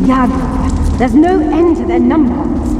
Yaga. There's no end to their numbers.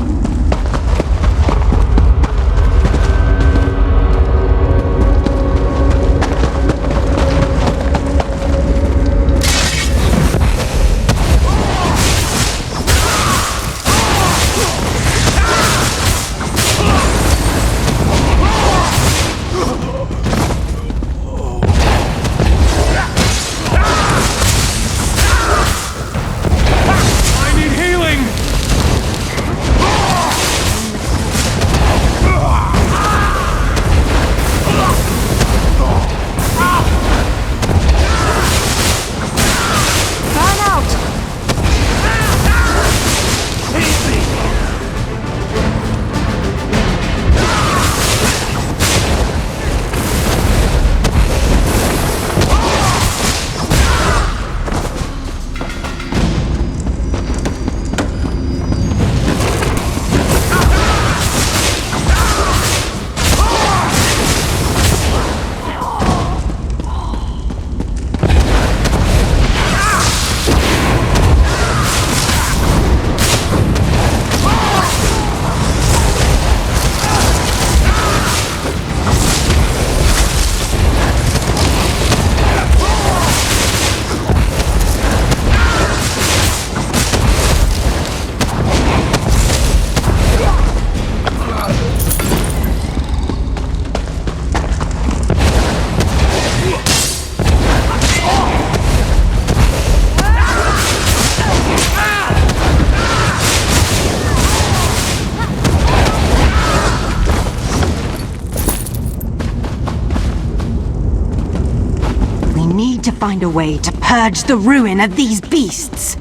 To find a way to purge the ruin of these beasts.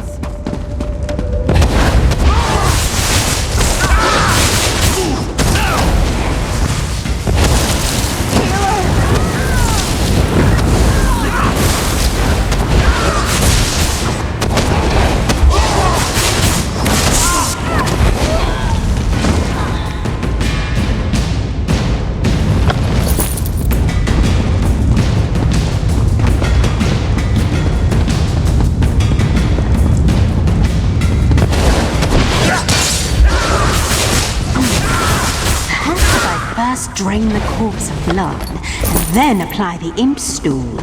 Drain the corpse of blood, and then apply the imp stool.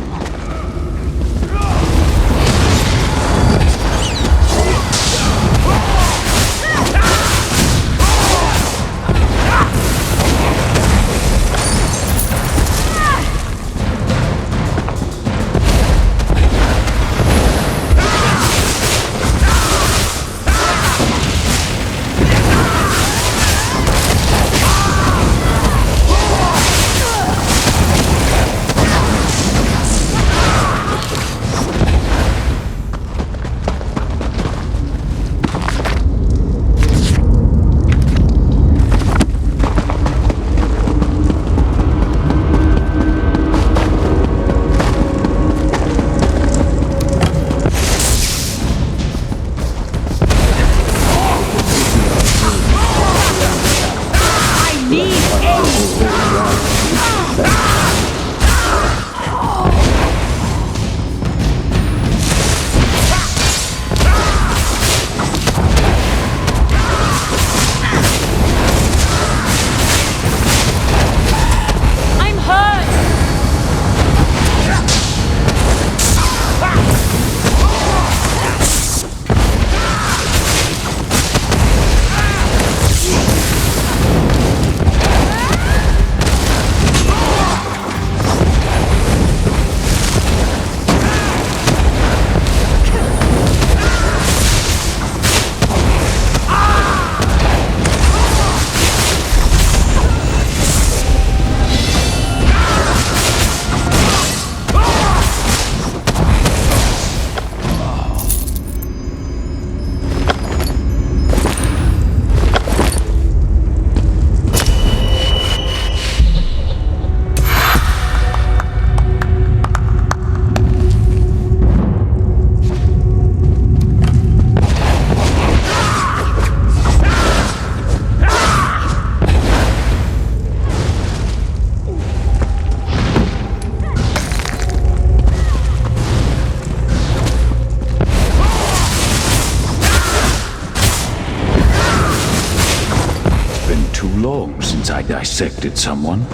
I dissected someone?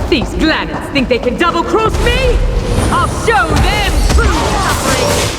These planets think they can double-cross me? I'll show them true suffering!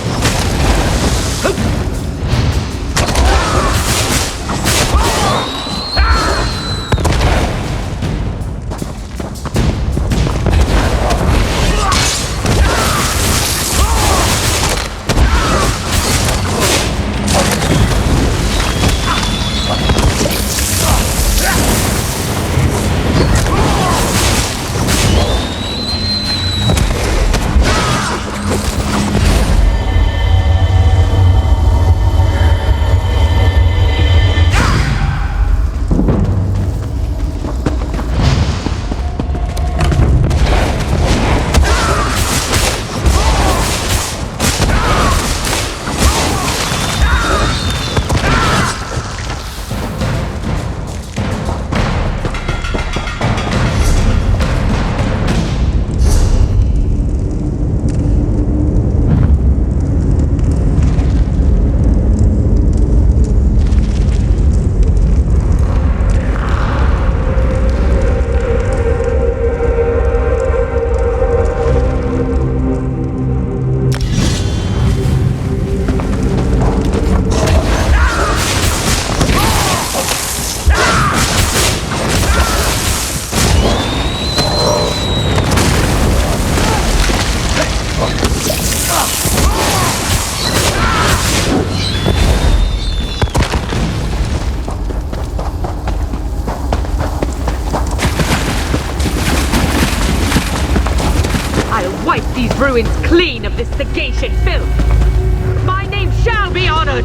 Wipe these ruins clean of this Sagatian filth! My name shall be honored!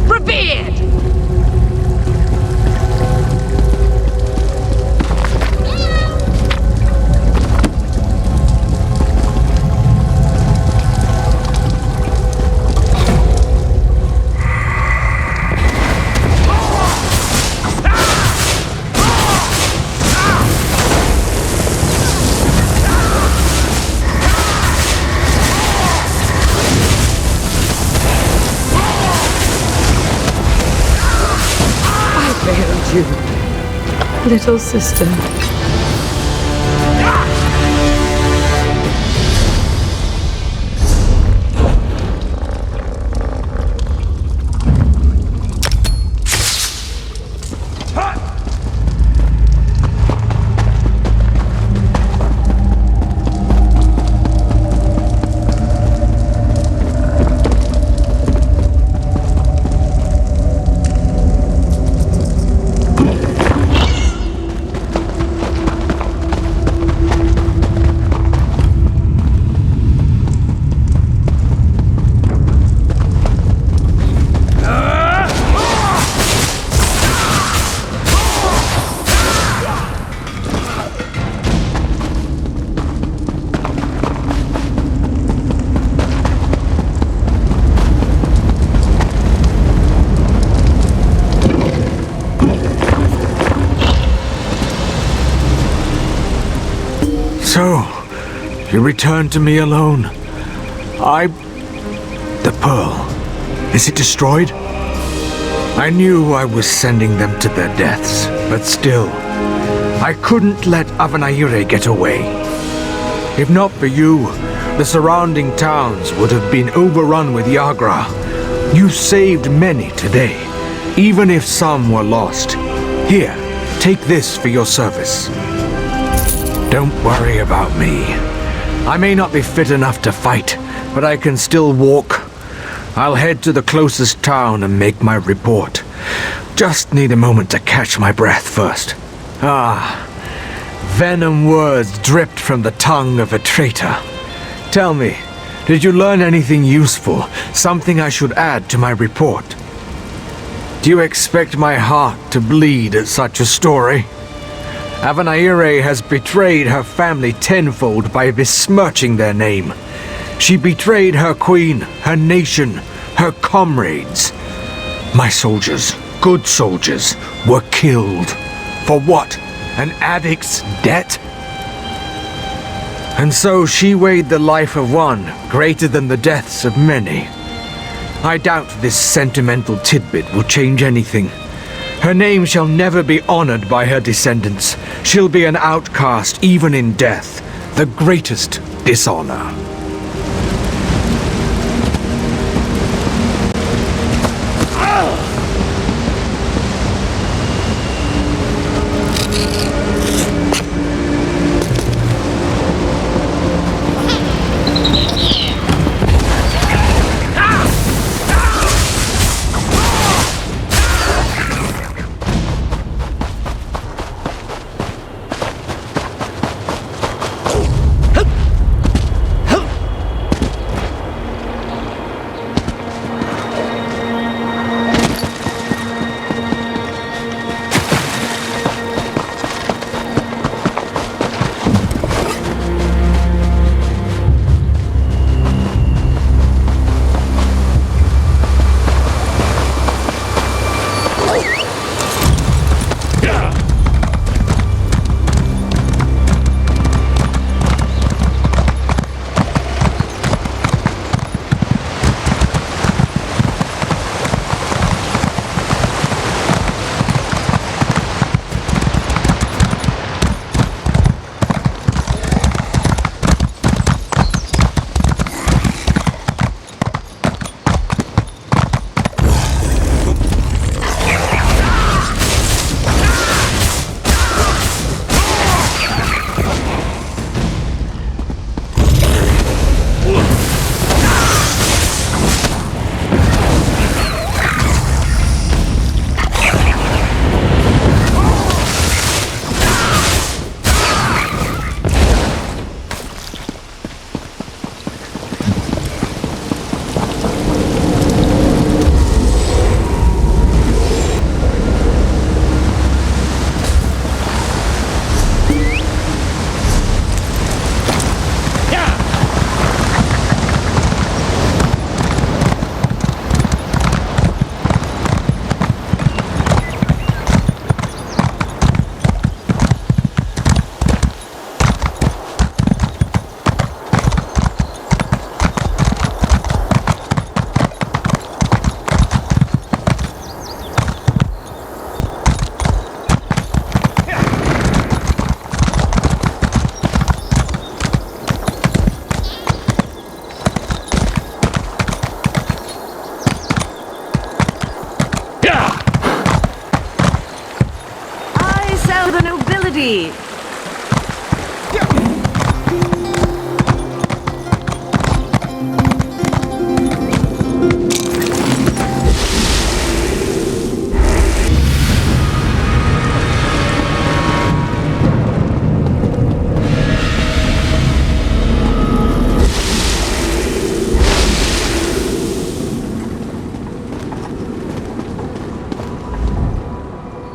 Revered! You, little sister. So, you returned to me alone. The pearl. Is it destroyed? I knew I was sending them to their deaths, but still, I couldn't let Avanaire get away. If not for you, the surrounding towns would have been overrun with Yagra. You saved many today, even if some were lost. Here, take this for your service. Don't worry about me. I may not be fit enough to fight, but I can still walk. I'll head to the closest town and make my report. Just need a moment to catch my breath first. Venom words dripped from the tongue of a traitor. Tell me, did you learn anything useful? Something I should add to my report? Do you expect my heart to bleed at such a story? Avanaire has betrayed her family tenfold by besmirching their name. She betrayed her queen, her nation, her comrades. My soldiers, good soldiers, were killed. For what? An addict's debt? And so she weighed the life of one greater than the deaths of many. I doubt this sentimental tidbit will change anything. Her name shall never be honored by her descendants. She'll be an outcast even in death, the greatest dishonor.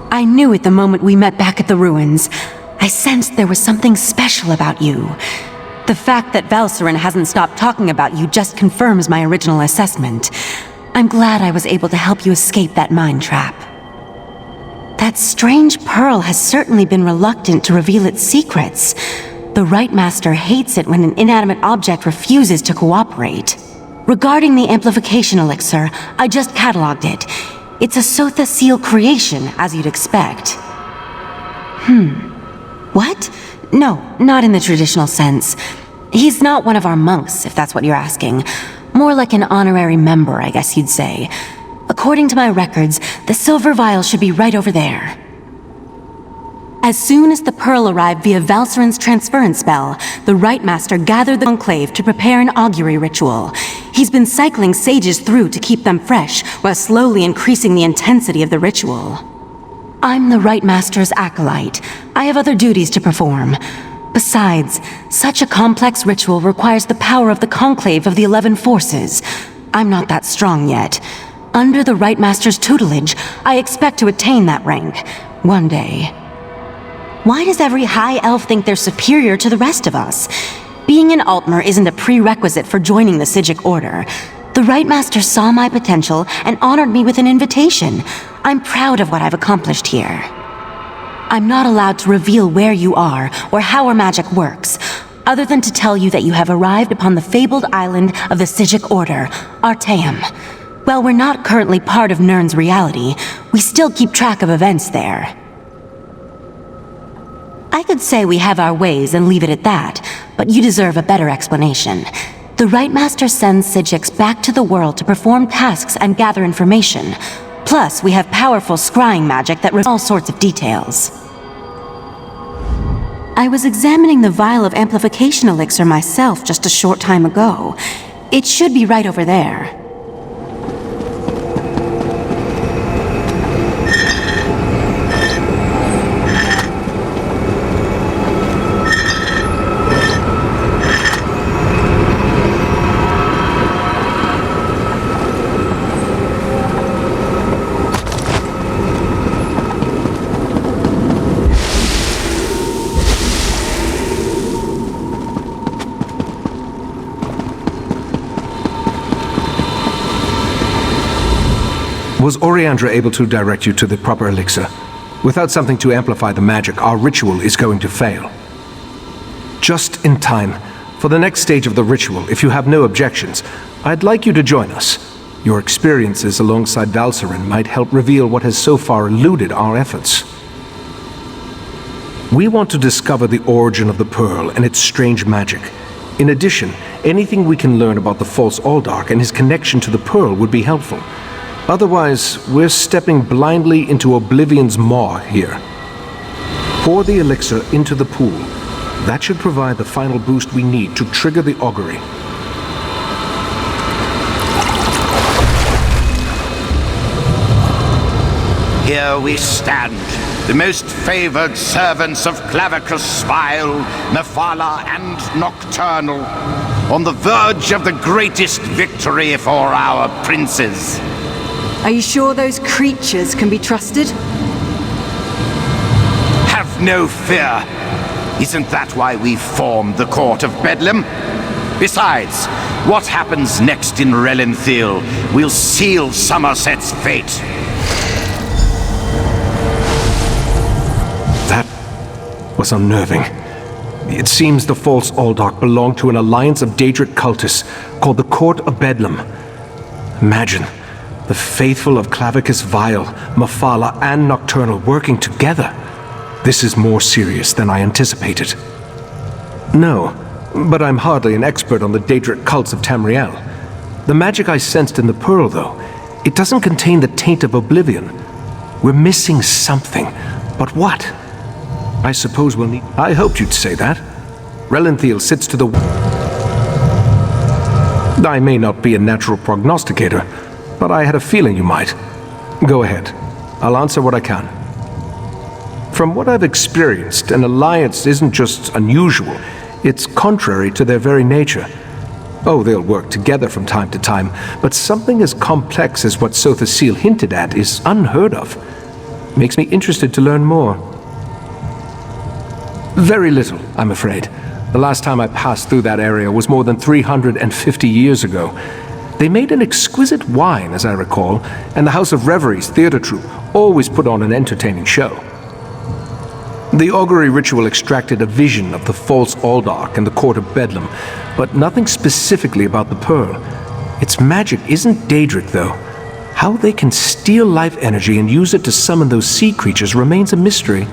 I knew it the moment we met back at the ruins. I sensed there was something special about you. The fact that Valcerin hasn't stopped talking about you just confirms my original assessment. I'm glad I was able to help you escape that mine trap. That strange pearl has certainly been reluctant to reveal its secrets. The Right Master hates it when an inanimate object refuses to cooperate. Regarding the amplification elixir, I just cataloged it. It's a Sotha Seal creation, as you'd expect. What? No, not in the traditional sense. He's not one of our monks, if that's what you're asking. More like an honorary member, I guess you'd say. According to my records, the silver vial should be right over there. As soon as the pearl arrived via Valserin's transference spell, the Rite Master gathered the Enclave to prepare an augury ritual. He's been cycling sages through to keep them fresh, while slowly increasing the intensity of the ritual. I'm the Rite Master's acolyte. I have other duties to perform. Besides, such a complex ritual requires the power of the Conclave of the 11 Forces. I'm not that strong yet. Under the Rite Master's tutelage, I expect to attain that rank. One day. Why does every high elf think they're superior to the rest of us? Being an Altmer isn't a prerequisite for joining the Psijic Order. The Rite Master saw my potential and honored me with an invitation. I'm proud of what I've accomplished here. I'm not allowed to reveal where you are or how our magic works, other than to tell you that you have arrived upon the fabled island of the Psijic Order, Artaeum. While we're not currently part of Nirn's reality, we still keep track of events there. I could say we have our ways and leave it at that, but you deserve a better explanation. The Rite Master sends Psijics back to the world to perform tasks and gather information. Plus, we have powerful scrying magic that reveals all sorts of details. I was examining the vial of amplification elixir myself just a short time ago. It should be right over there. Was Oriandra able to direct you to the proper elixir? Without something to amplify the magic, our ritual is going to fail. Just in time. For the next stage of the ritual, if you have no objections, I'd like you to join us. Your experiences alongside Valserin might help reveal what has so far eluded our efforts. We want to discover the origin of the Pearl and its strange magic. In addition, anything we can learn about the false Aldark and his connection to the Pearl would be helpful. Otherwise, we're stepping blindly into Oblivion's maw here. Pour the elixir into the pool. That should provide the final boost we need to trigger the augury. Here we stand, the most favored servants of Clavicus Vile, Mephala, and Nocturnal, on the verge of the greatest victory for our princes. Are you sure those creatures can be trusted? Have no fear. Isn't that why we formed the Court of Bedlam? Besides, what happens next in Relenthil will seal Somerset's fate. That was unnerving. It seems the false Aldark belonged to an alliance of Daedric cultists called the Court of Bedlam. Imagine the faithful of Clavicus Vile, Mephala, and Nocturnal working together. This is more serious than I anticipated. No, but I'm hardly an expert on the Daedric cults of Tamriel. The magic I sensed in the Pearl, though, it doesn't contain the taint of Oblivion. We're missing something, but what? I suppose we'll need... I hoped you'd say that. Relenthil sits to the... I may not be a natural prognosticator, but I had a feeling you might. Go ahead. I'll answer what I can. From what I've experienced, an alliance isn't just unusual, it's contrary to their very nature. Oh, they'll work together from time to time, but something as complex as what Sotha Seal hinted at is unheard of. Makes me interested to learn more. Very little, I'm afraid. The last time I passed through that area was more than 350 years ago. They made an exquisite wine, as I recall, and the House of Reveries theater troupe always put on an entertaining show. The augury ritual extracted a vision of the false Aldark and the Court of Bedlam, but nothing specifically about the Pearl. Its magic isn't Daedric, though. How they can steal life energy and use it to summon those sea creatures remains a mystery.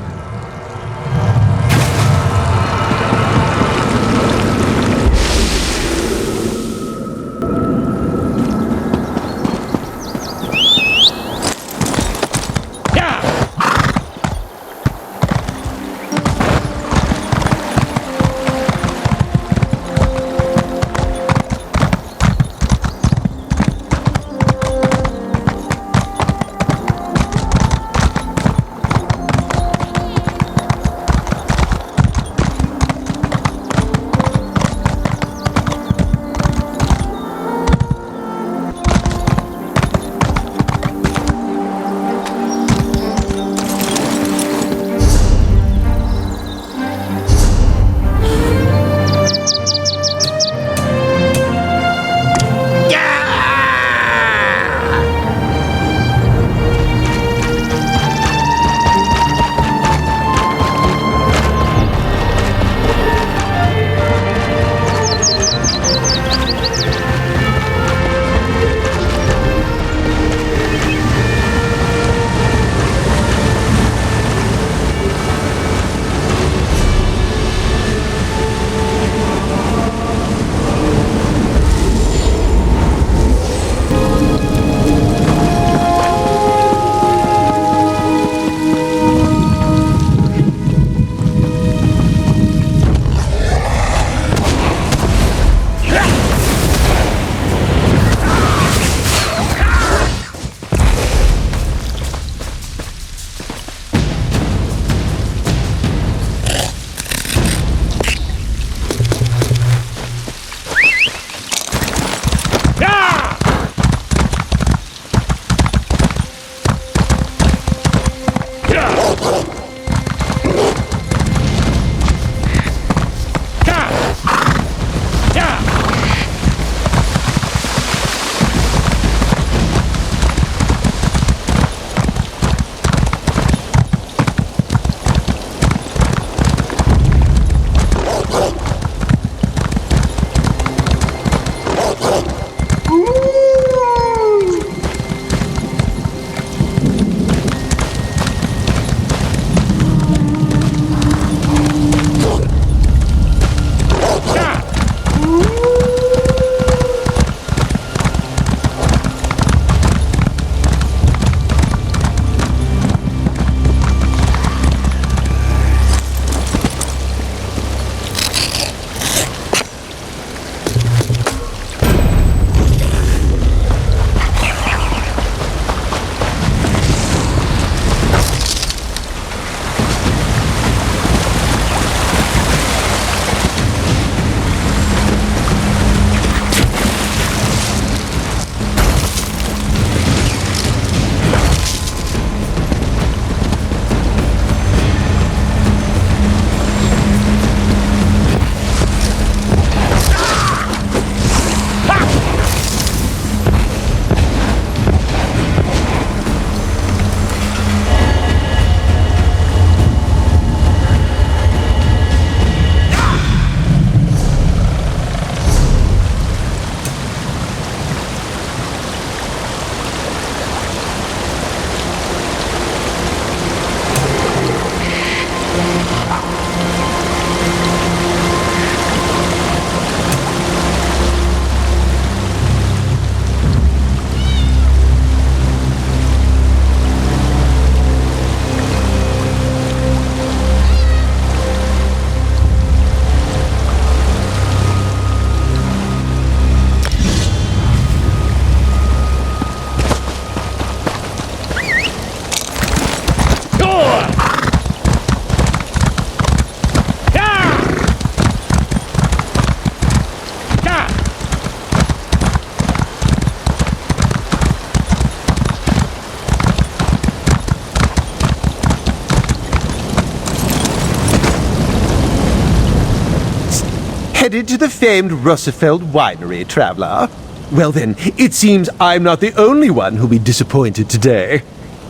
Headed to the famed Russefeld winery, traveler? Well then, it seems I'm not the only one who'll be disappointed today.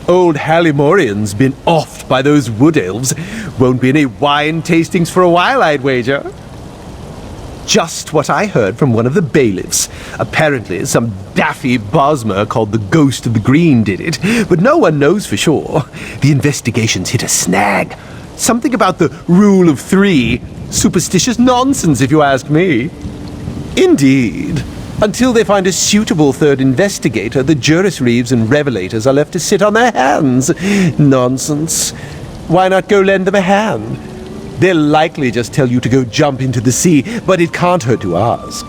Old Hallimorian's been offed by those wood elves. Won't be any wine tastings for a while, I'd wager. Just what I heard from one of the bailiffs. Apparently, some daffy Bosmer called the Ghost of the Green did it, but no one knows for sure. The investigation's hit a snag. Something about the rule of three. Superstitious nonsense, if you ask me. Indeed. Until they find a suitable third investigator, the Juris Reeves and Revelators are left to sit on their hands. Nonsense. Why not go lend them a hand? They'll likely just tell you to go jump into the sea, but it can't hurt to ask.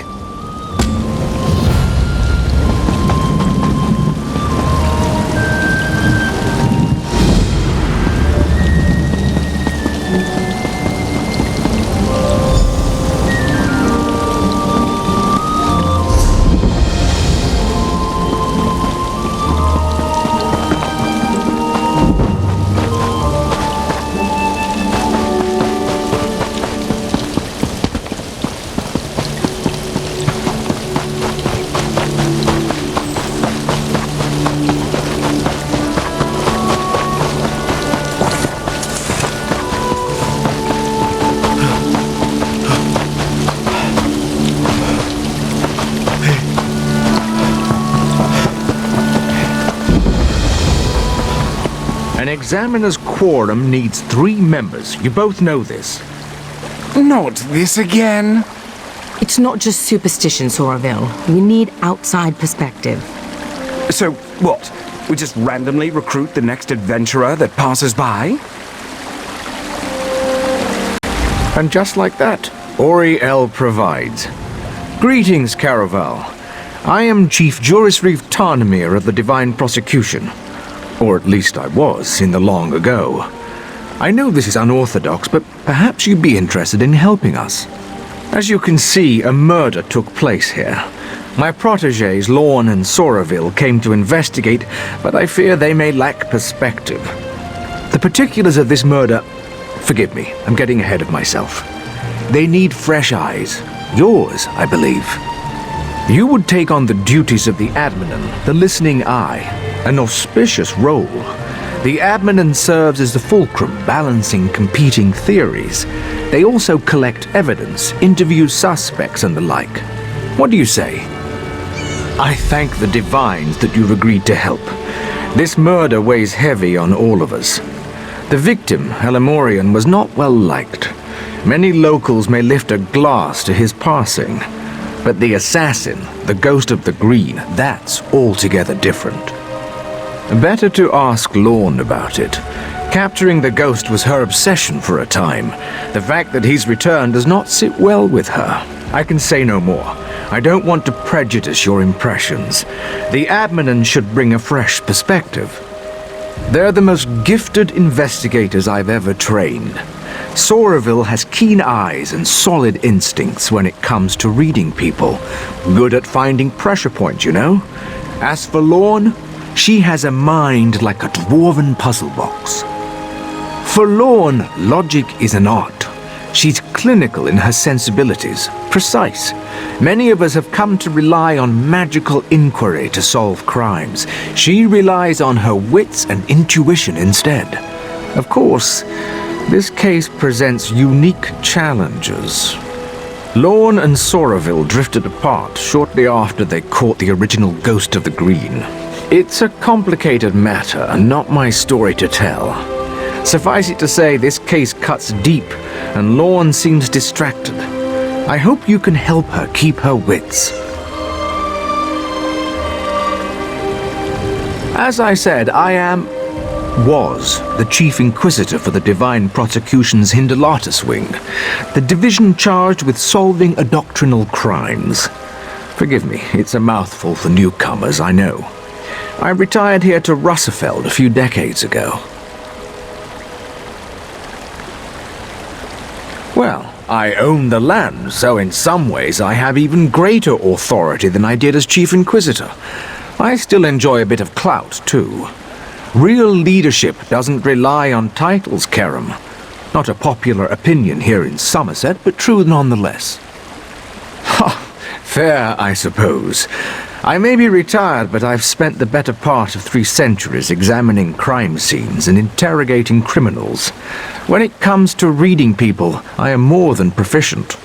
An examiner's quorum needs 3 members. You both know this. Not this again. It's not just superstition, Soraville. We need outside perspective. So, what? We just randomly recruit the next adventurer that passes by? And just like that, Oriel provides. Greetings, Caraval. I am Chief Juris Reeve Tarnmere of the Divine Prosecution. Or at least I was, in the long ago. I know this is unorthodox, but perhaps you'd be interested in helping us. As you can see, a murder took place here. My protégés, Lorne and Soraville, came to investigate, but I fear they may lack perspective. The particulars of this murder... Forgive me, I'm getting ahead of myself. They need fresh eyes. Yours, I believe. You would take on the duties of the Adminan, the listening eye, an auspicious role. The Adminan serves as the fulcrum, balancing competing theories. They also collect evidence, interview suspects and the like. What do you say? I thank the Divines that you've agreed to help. This murder weighs heavy on all of us. The victim, Hallimorian, was not well liked. Many locals may lift a glass to his passing. But the assassin, the Ghost of the Green, that's altogether different. Better to ask Lorne about it. Capturing the ghost was her obsession for a time. The fact that he's returned does not sit well with her. I can say no more. I don't want to prejudice your impressions. The Adminan should bring a fresh perspective. They're the most gifted investigators I've ever trained. Soraville has keen eyes and solid instincts when it comes to reading people. Good at finding pressure points, you know? As for Lorne, she has a mind like a dwarven puzzle box. For Lorne, logic is an art. She's clinical in her sensibilities, precise. Many of us have come to rely on magical inquiry to solve crimes. She relies on her wits and intuition instead. Of course, this case presents unique challenges. Lorne and Soraville drifted apart shortly after they caught the original Ghost of the Green. It's a complicated matter and not my story to tell. Suffice it to say, this case cuts deep, and Lorne seems distracted. I hope you can help her keep her wits. As I said, was the Chief Inquisitor for the Divine Prosecution's Hindalatus Wing, the division charged with solving doctrinal crimes. Forgive me, it's a mouthful for newcomers, I know. I retired here to Russefeld a few decades ago. Well, I own the land, so in some ways I have even greater authority than I did as Chief Inquisitor. I still enjoy a bit of clout, too. Real leadership doesn't rely on titles, Kerem. Not a popular opinion here in Somerset, but true nonetheless. Ha! Fair, I suppose. I may be retired, but I've spent the better part of 3 centuries examining crime scenes and interrogating criminals. When it comes to reading people, I am more than proficient.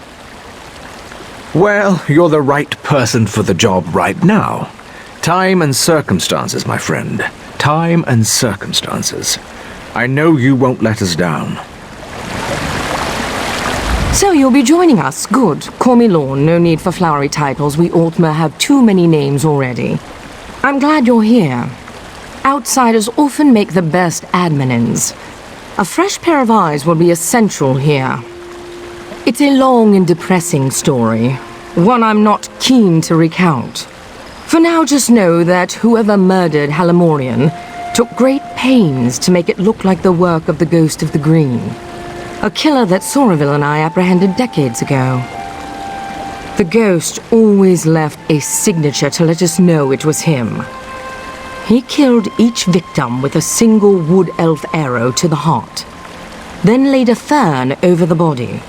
Well, you're the right person for the job right now. Time and circumstances, my friend. Time and circumstances. I know you won't let us down. So you'll be joining us. Good. Call me Lorne. No need for flowery titles. We Altmer have too many names already. I'm glad you're here. Outsiders often make the best adminins. A fresh pair of eyes will be essential here. It's a long and depressing story. One I'm not keen to recount. For now, just know that whoever murdered Halimorian took great pains to make it look like the work of the Ghost of the Green. A killer that Soraville and I apprehended decades ago. The Ghost always left a signature to let us know it was him. He killed each victim with a single wood elf arrow to the heart, then laid a fern over the body.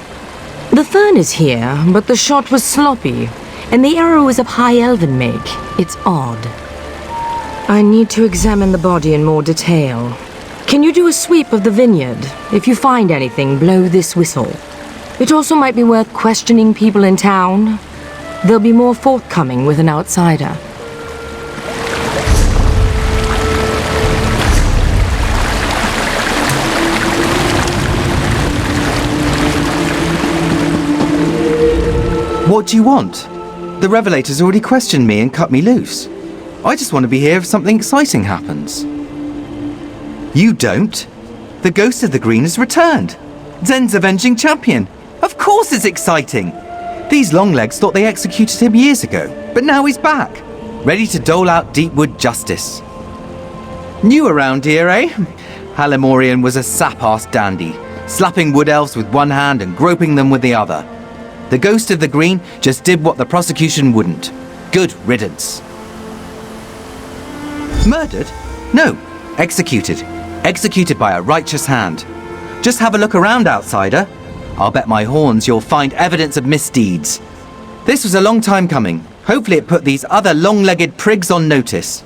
The fern is here, but the shot was sloppy, and the arrow is of high elven make. It's odd. I need to examine the body in more detail. Can you do a sweep of the vineyard? If you find anything, blow this whistle. It also might be worth questioning people in town. They'll be more forthcoming with an outsider. What do you want? The Revelators already questioned me and cut me loose. I just want to be here if something exciting happens. You don't. The Ghost of the Green has returned. Zen's avenging champion. Of course it's exciting. These Longlegs thought they executed him years ago, but now he's back, ready to dole out Deepwood justice. New around here, eh? Halimorian was a sap-ass dandy, slapping wood elves with one hand and groping them with the other. The Ghost of the Green just did what the prosecution wouldn't. Good riddance. Murdered? No, executed. Executed by a righteous hand. Just have a look around, outsider. I'll bet my horns you'll find evidence of misdeeds. This was a long time coming. Hopefully it put these other long-legged prigs on notice.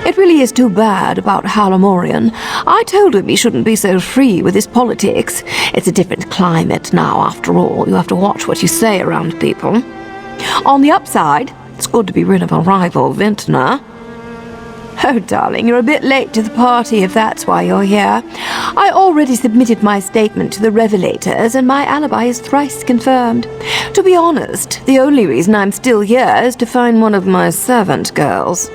It really is too bad about Halimorian. I told him he shouldn't be so free with his politics. It's a different climate now, after all. You have to watch what you say around people. On the upside, it's good to be rid of a rival vintner. Oh, darling, you're a bit late to the party if that's why you're here. I already submitted my statement to the Revelators, and my alibi is thrice confirmed. To be honest, the only reason I'm still here is to find one of my servant girls.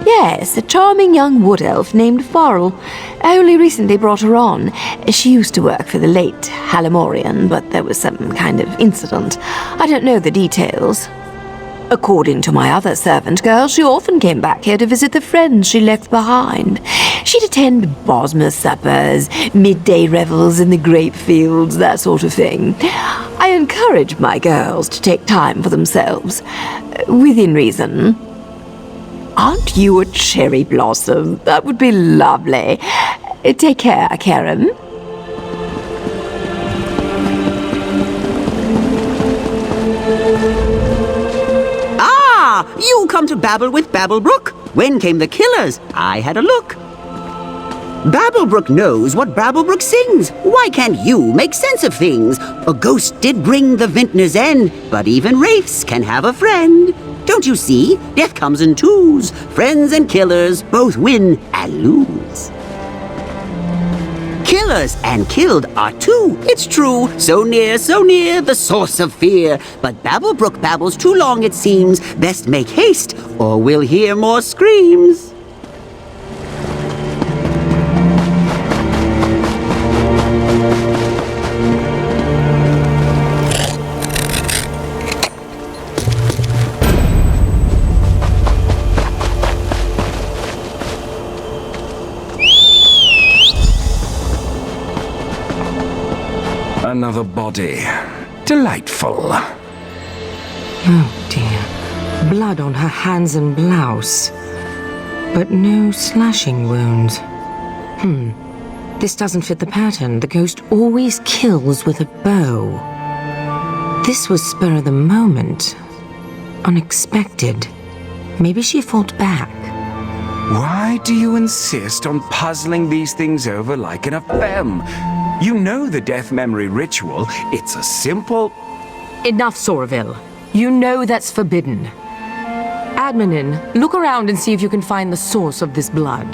Yes, a charming young wood elf named Farrell. I only recently brought her on. She used to work for the late Halimorian, but there was some kind of incident. I don't know the details. According to my other servant girl, she often came back here to visit the friends she left behind. She'd attend Bosmer suppers, midday revels in the grape fields, that sort of thing. I encourage my girls to take time for themselves, within reason. Aren't you a cherry blossom? That would be lovely. Take care, Kerem. Ah! You come to babble with Babblebrook? When came the killers? I had a look. Babblebrook knows what Babblebrook sings. Why can't you make sense of things? A ghost did bring the vintner's end, but even wraiths can have a friend. Don't you see? Death comes in twos. Friends and killers both win and lose. Killers and killed are two. It's true. So near, the source of fear. But Babblebrook babbles too long, it seems. Best make haste, or we'll hear more screams. Another body. Delightful. Oh dear. Blood on her hands and blouse. But no slashing wounds. This doesn't fit the pattern. The ghost always kills with a bow. This was spur of the moment. Unexpected. Maybe she fought back. Why do you insist on puzzling these things over like an femme? You know the death memory ritual. It's a simple... Enough, Soraville. You know that's forbidden. Admin, look around and see if you can find the source of this blood.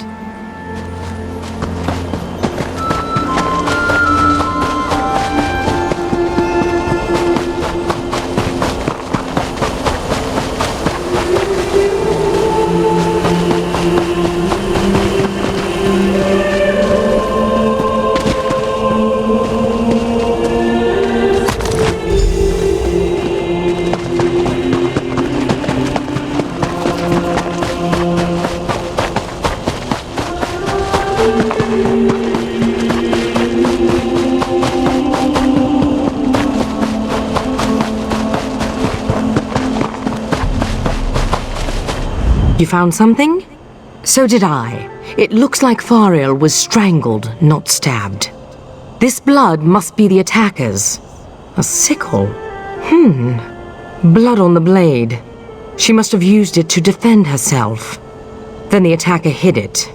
You found something? So did I. It looks like Fariel was strangled, not stabbed. This blood must be the attacker's. A sickle? Blood on the blade. She must have used it to defend herself. Then the attacker hid it.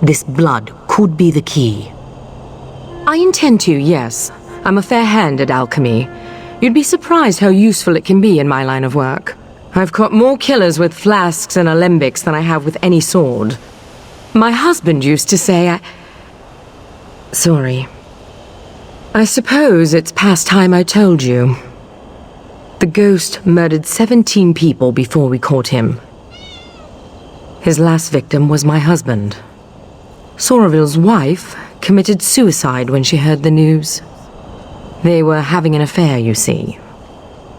This blood could be the key. I intend to, yes. I'm a fair hand at alchemy. You'd be surprised how useful it can be in my line of work. I've caught more killers with flasks and alembics than I have with any sword. My husband used to say Sorry. I suppose it's past time I told you. The ghost murdered 17 people before we caught him. His last victim was my husband. Soraville's wife committed suicide when she heard the news. They were having an affair, you see.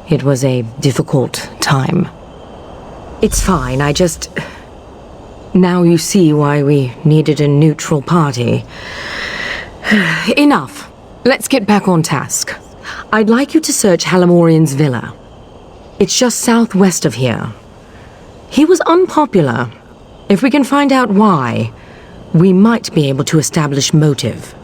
It was a difficult time. It's fine, Now you see why we needed a neutral party. Enough. Let's get back on task. I'd like you to search Halimorian's villa. It's just southwest of here. He was unpopular. If we can find out why, we might be able to establish motive.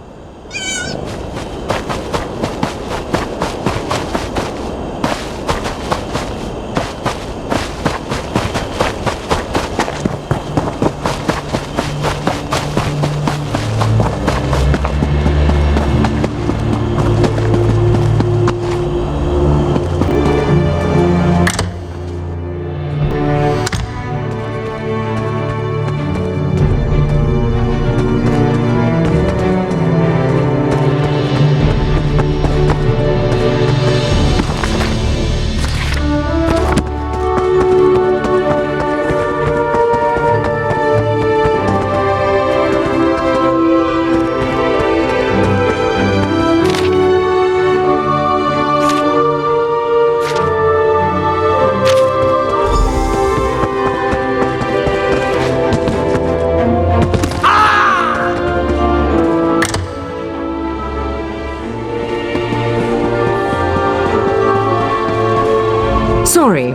Sorry,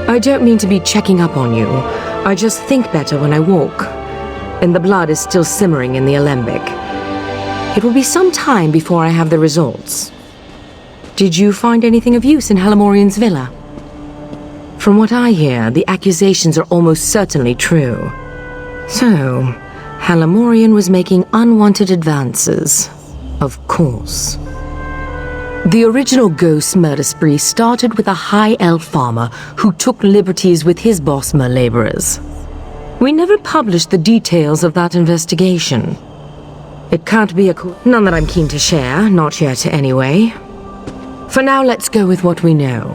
I don't mean to be checking up on you. I just think better when I walk. And the blood is still simmering in the alembic. It will be some time before I have the results. Did you find anything of use in Halimorian's villa? From what I hear, the accusations are almost certainly true. So, Halamorian was making unwanted advances. Of course. The original ghost murder spree started with a high elf farmer who took liberties with his Bosmer laborers. We never published the details of that investigation. It can't be none that I'm keen to share, not yet anyway. For now, let's go with what we know.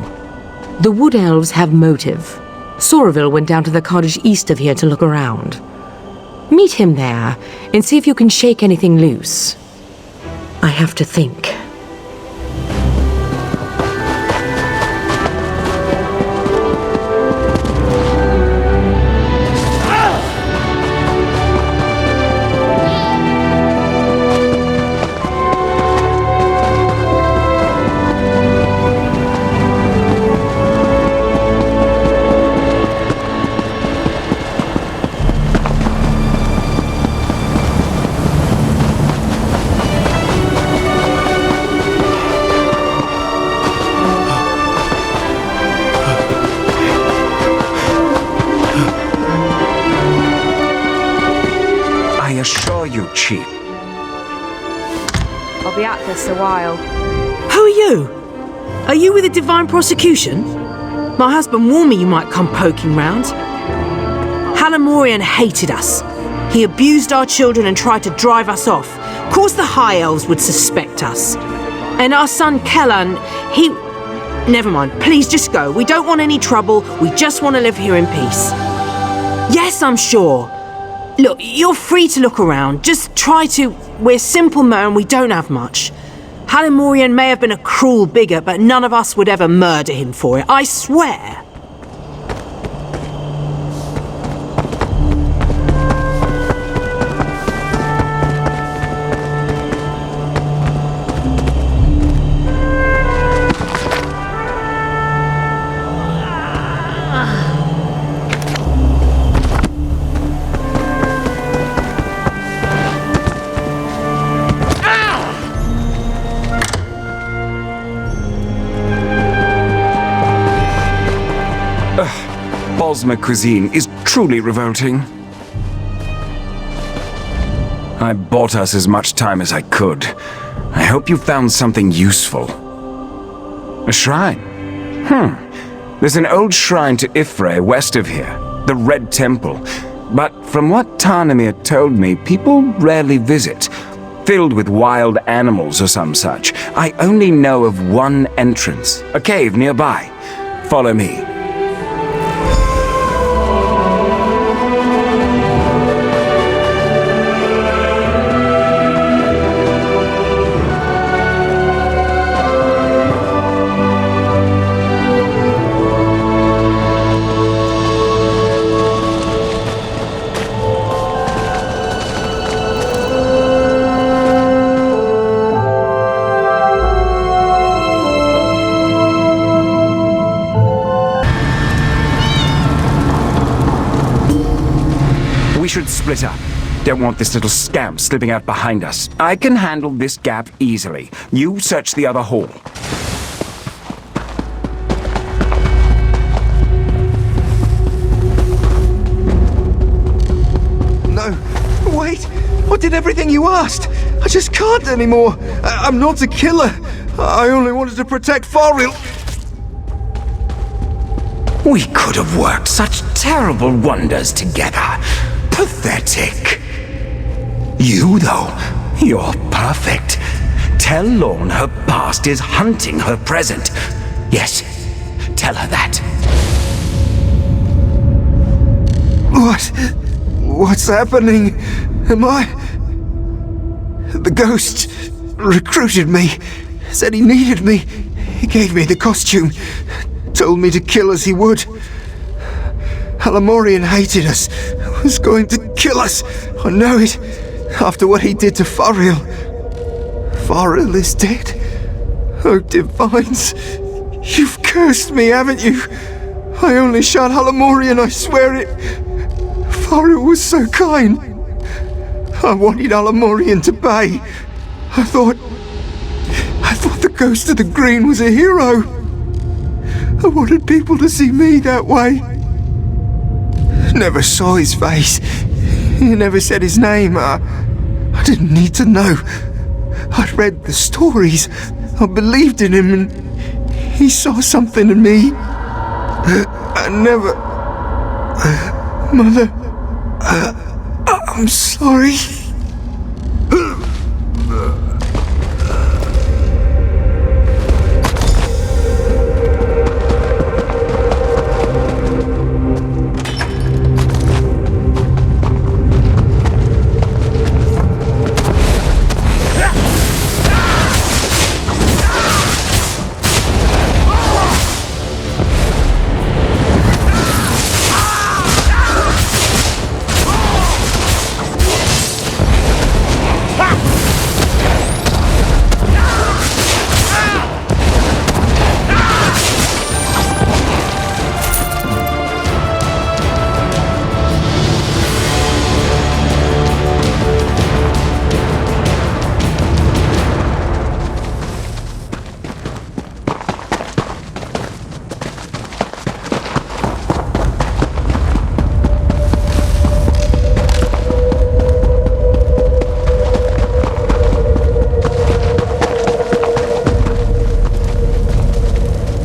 The Wood Elves have motive. Soraville went down to the cottage east of here to look around. Meet him there and see if you can shake anything loose. I have to think. Chief. I'll be at this a while. Who are you? Are you with the Divine Prosecution? My husband warned me you might come poking round. Halamorian hated us. He abused our children and tried to drive us off. Of course the High Elves would suspect us. And our son Kellan, he... Never mind, please just go. We don't want any trouble. We just want to live here in peace. Yes, I'm sure. Look, you're free to look around. Just try to... We're simple men, we don't have much. Halamorian may have been a cruel bigot, but none of us would ever murder him for it, I swear. Bosmer cuisine is truly revolting. I bought us as much time as I could. I hope you found something useful. A shrine? There's an old shrine to Ifre west of here, the Red Temple. But from what Tarnamir told me, people rarely visit, filled with wild animals or some such. I only know of one entrance, a cave nearby. Follow me. Should split up. Don't want this little scamp slipping out behind us. I can handle this gap easily. You search the other hall. No, wait! I did everything you asked! I just can't anymore! I'm not a killer! I only wanted to protect Farrell! We could have worked such terrible wonders together. Pathetic. You, though, you're perfect. Tell Lorne her past is hunting her present. Yes, tell her that. What's happening? Am I... The ghost recruited me. Said he needed me. He gave me the costume. Told me to kill as he would. Halamorian hated us. Was going to kill us. I know it. After what he did to Farrell. Farrell is dead. Oh, Divines. You've cursed me, haven't you? I only shot Halamorian, I swear it. Farrell was so kind. I wanted Halamorian to pay. I thought the Ghost of the Green was a hero. I wanted people to see me that way. Never saw his face. He never said his name. I didn't need to know. I'd read the stories. I believed in him, and he saw something in me. I never... Mother... I'm sorry.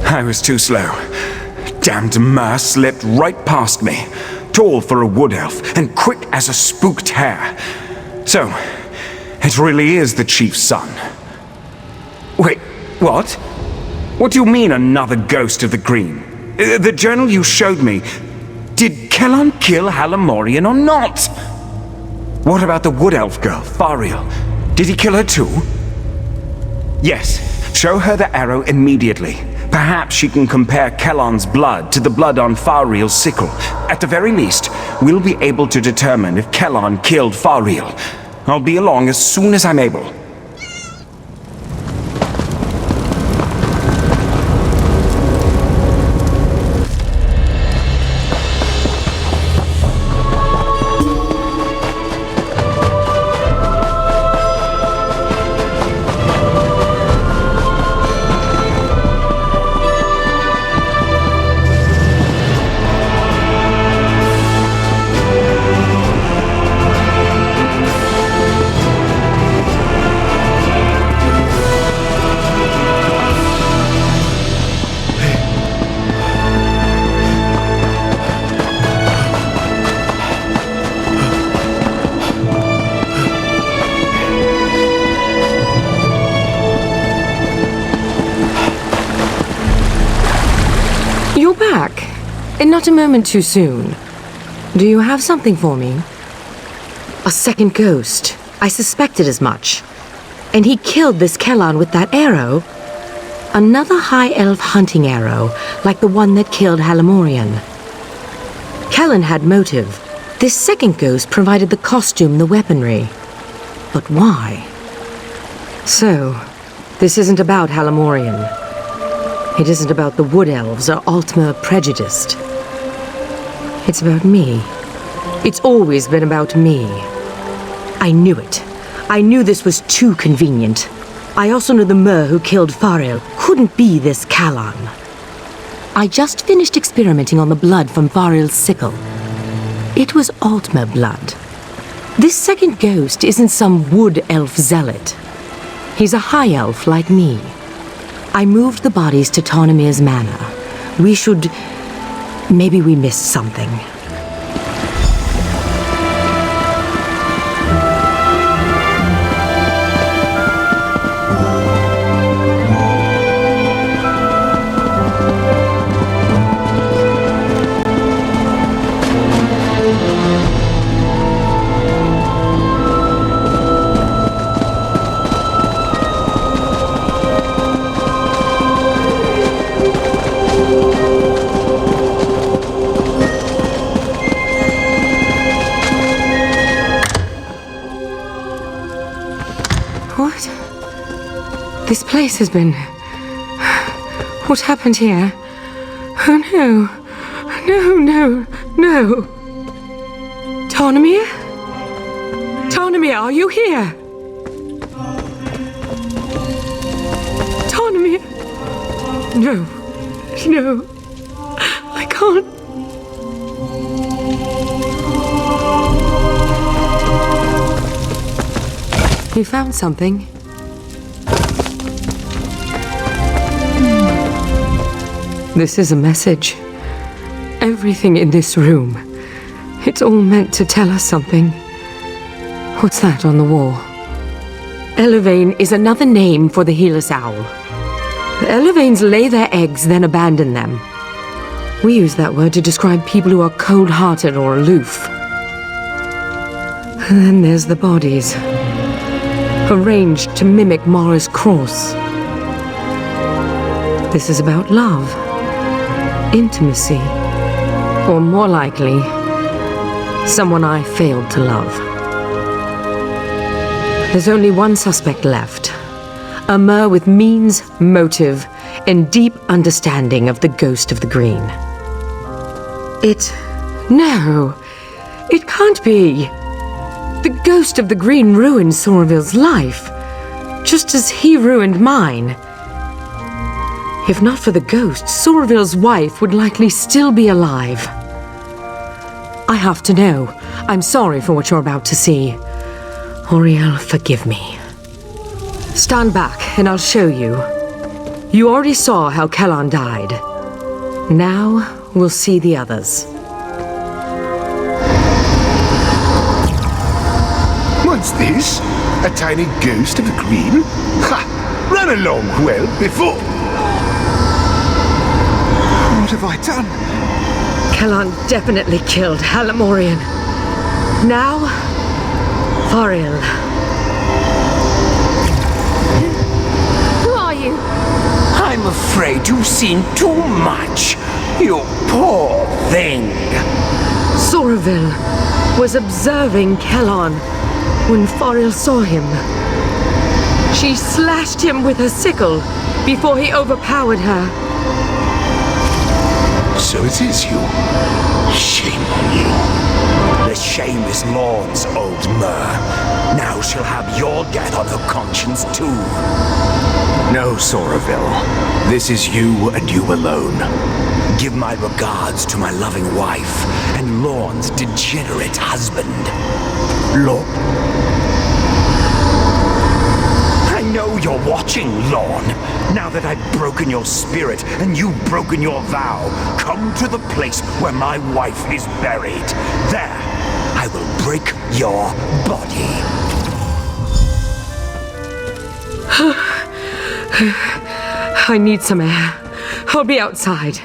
I was too slow. Damned Mer slipped right past me, tall for a wood elf and quick as a spooked hare. So, it really is the chief's son. Wait, what? What do you mean another ghost of the green? The journal you showed me, did Kellan kill Halamorian or not? What about the wood elf girl, Fariel? Did he kill her too? Yes, show her the arrow immediately. Perhaps she can compare Kellan's blood to the blood on Fariel's sickle. At the very least, we'll be able to determine if Kellan killed Fariel. I'll be along as soon as I'm able. You're back, and not a moment too soon. Do you have something for me? A second ghost. I suspected as much. And he killed this Kellan with that arrow. Another high elf hunting arrow, like the one that killed Halamorian. Kellan had motive. This second ghost provided the costume, the weaponry. But why? So, this isn't about Halamorian. It isn't about the Wood Elves or Altmer prejudiced. It's about me. It's always been about me. I knew it. I knew this was too convenient. I also knew the Mer who killed Fariel couldn't be this Kellan. I just finished experimenting on the blood from Fariel's sickle. It was Altmer blood. This second ghost isn't some Wood Elf zealot. He's a high elf like me. I moved the bodies to Tarnamir's manor. We should... Maybe we missed something. This place has been... What happened here? Oh no. No, no, no. Tarnamir? Tarnamir, are you here? Tarnamir? No. No. I can't. You found something? This is a message. Everything in this room. It's all meant to tell us something. What's that on the wall? Elevane is another name for the Helus owl. The Elevanes lay their eggs, then abandon them. We use that word to describe people who are cold-hearted or aloof. And then there's the bodies, arranged to mimic Mara's cross. This is about love, intimacy, or more likely, someone I failed to love. There's only one suspect left. A Mer with means, motive, and deep understanding of the ghost of the green. No, it can't be. The ghost of the green ruined Somerville's life, just as he ruined mine. If not for the ghost, Somerville's wife would likely still be alive. I have to know. I'm sorry for what you're about to see. Auriel, forgive me. Stand back, and I'll show you. You already saw how Kellan died. Now, we'll see the others. What's this? A tiny ghost of a green? Ha! Run along well before... What have I done? Kellan definitely killed Halamorian. Now, Fariel. Who are you? I'm afraid you've seen too much. You poor thing. Somerville was observing Kellan when Fariel saw him. She slashed him with her sickle before he overpowered her. So it is you. Shame on you. The shame is Lorne's, old Mer. Now she'll have your death on her conscience too. No, Somerville. This is you and you alone. Give my regards to my loving wife and Lorne's degenerate husband. I know you're watching, Lorne. Now that I've broken your spirit and you've broken your vow, come to the place where my wife is buried. There, I will break your body. I need some air. I'll be outside.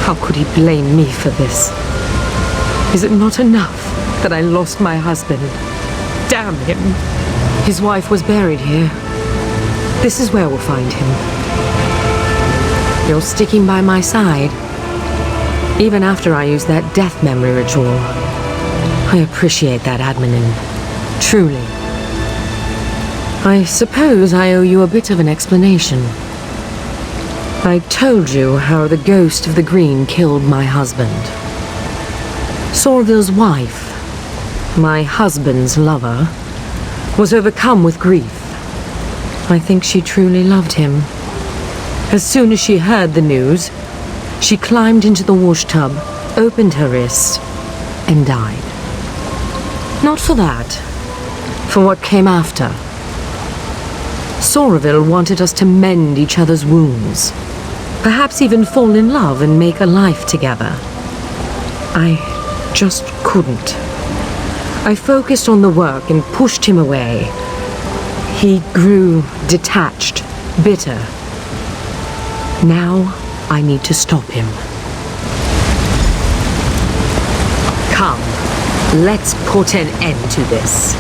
How could he blame me for this? Is it not enough that I lost my husband? Damn him! His wife was buried here. This is where we'll find him. You're sticking by my side. Even after I use that death memory ritual. I appreciate that, Admin. Truly. I suppose I owe you a bit of an explanation. I told you how the ghost of the green killed my husband. Somerville's wife, my husband's lover, was overcome with grief. I think she truly loved him. As soon as she heard the news, she climbed into the wash tub, opened her wrist, and died. Not for that, for what came after. Somerville wanted us to mend each other's wounds. Perhaps even fall in love and make a life together. I just couldn't. I focused on the work and pushed him away. He grew detached, bitter. Now I need to stop him. Come, let's put an end to this.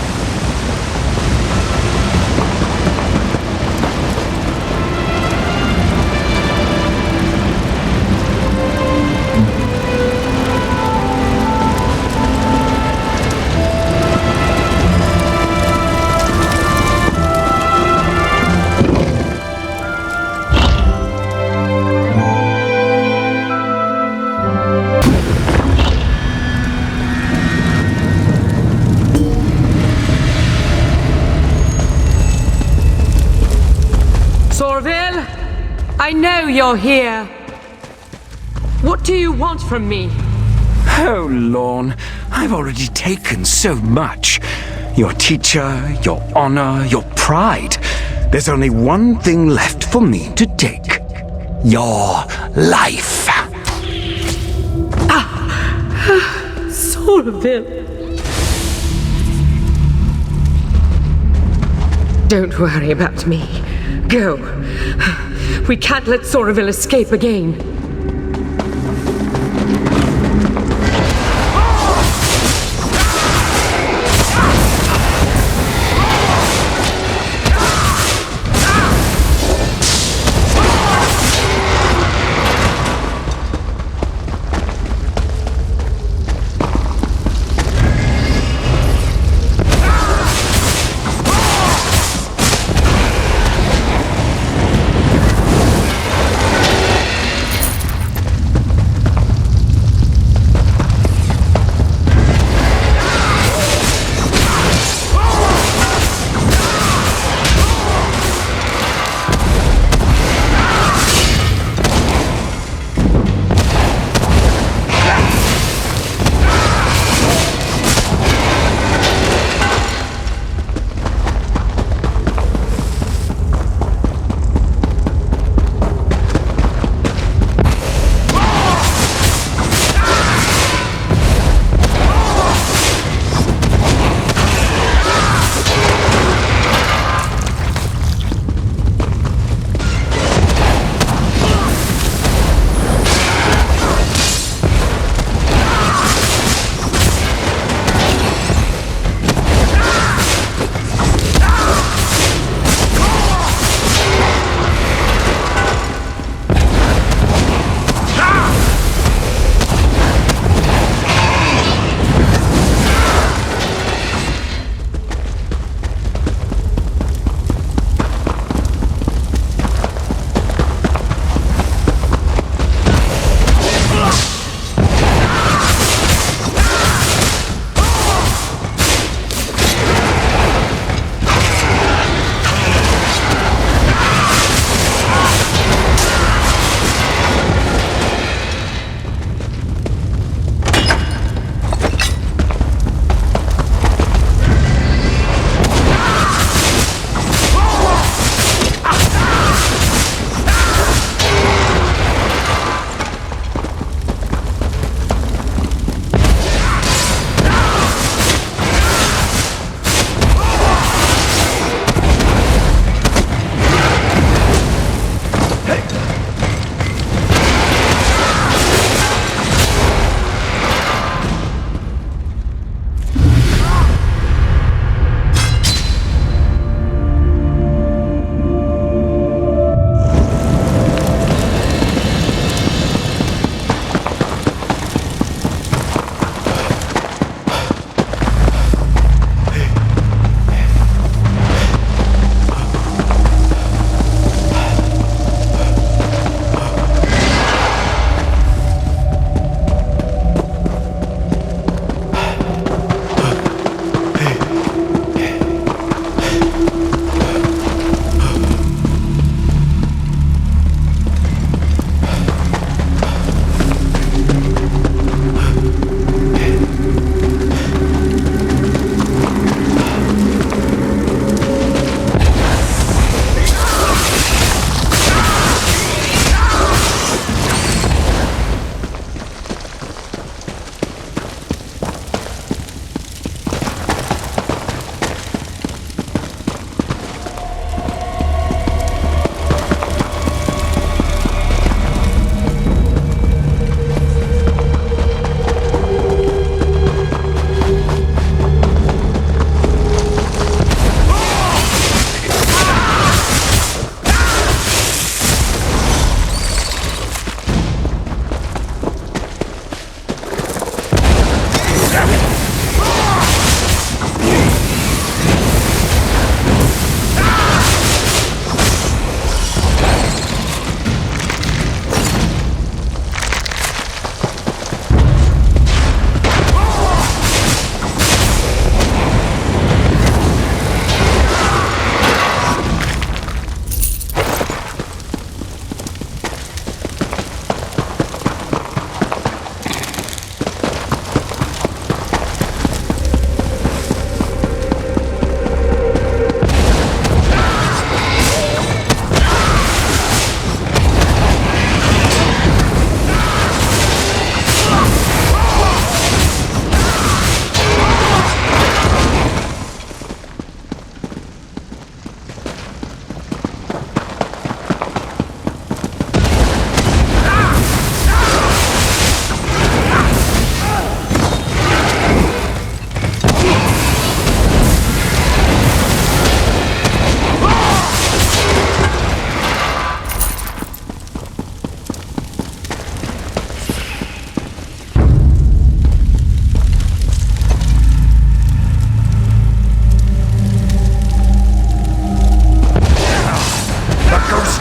you're here. What do you want from me? Oh, Lorne, I've already taken so much. Your teacher, your honor, your pride. There's only one thing left for me to take. Your life. Somerville. Don't worry about me. Go. We can't let Somerville escape again.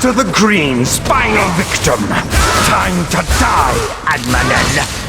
to the Green's final victim. Time to die, Admanen.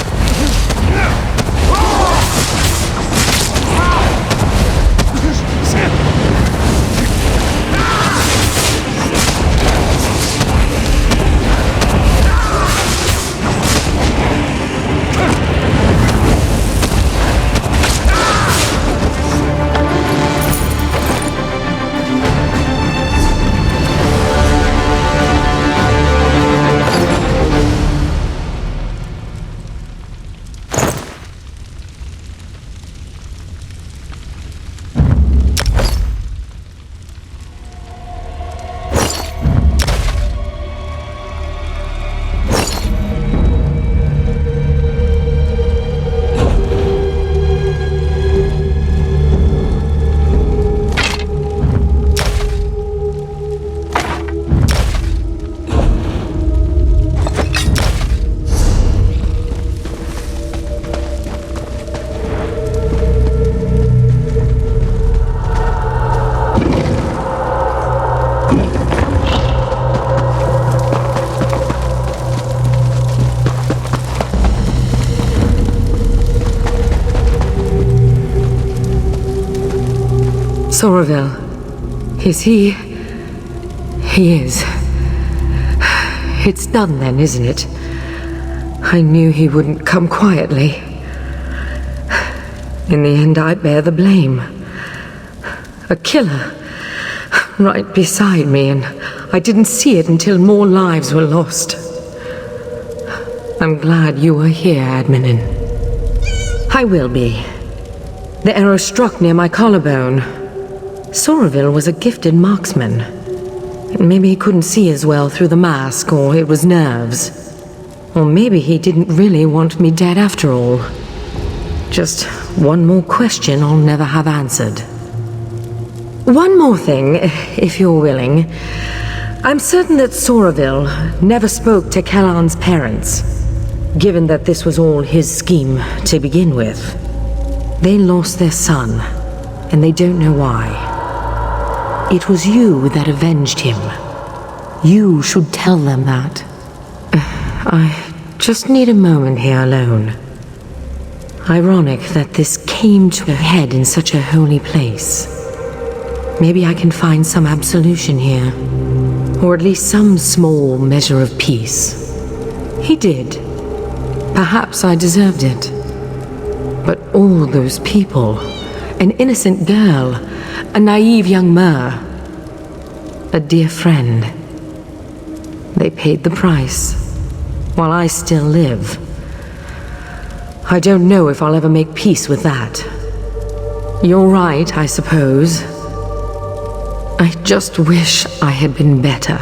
Soroville. Is he... He is. It's done then, isn't it? I knew he wouldn't come quietly. In the end, I bear the blame. A killer. Right beside me, and I didn't see it until more lives were lost. I'm glad you were here, Admanen. I will be. The arrow struck near my collarbone. Soroville was a gifted marksman. Maybe he couldn't see as well through the mask, or it was nerves. Or maybe he didn't really want me dead after all. Just one more question I'll never have answered. One more thing, if you're willing. I'm certain that Soroville never spoke to Kellan's parents, given that this was all his scheme to begin with. They lost their son, and they don't know why. It was you that avenged him. You should tell them that. I just need a moment here alone. Ironic that this came to a head in such a holy place. Maybe I can find some absolution here, or at least some small measure of peace. He did. Perhaps I deserved it. But all those people, an innocent girl, a naive young Mer, a dear friend. They paid the price, while I still live. I don't know if I'll ever make peace with that. You're right, I suppose. I just wish I had been better.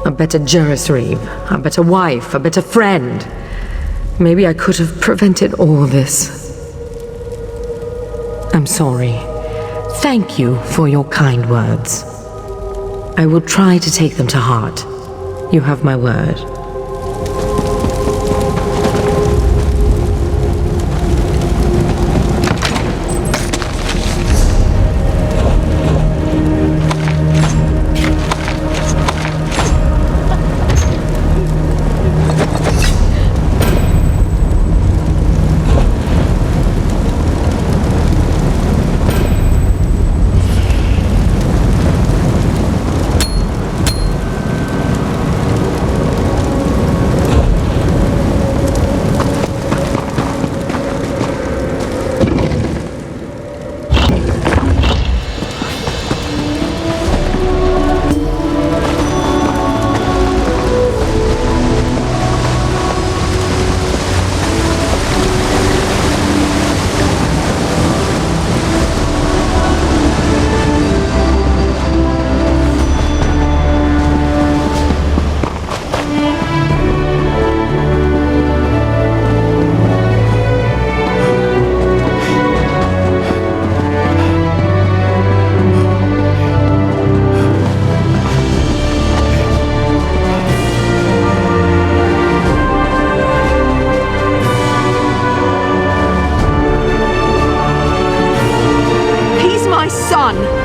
A better Jurisreeve, a better wife, a better friend. Maybe I could have prevented all this. I'm sorry. Thank you for your kind words. I will try to take them to heart. You have my word.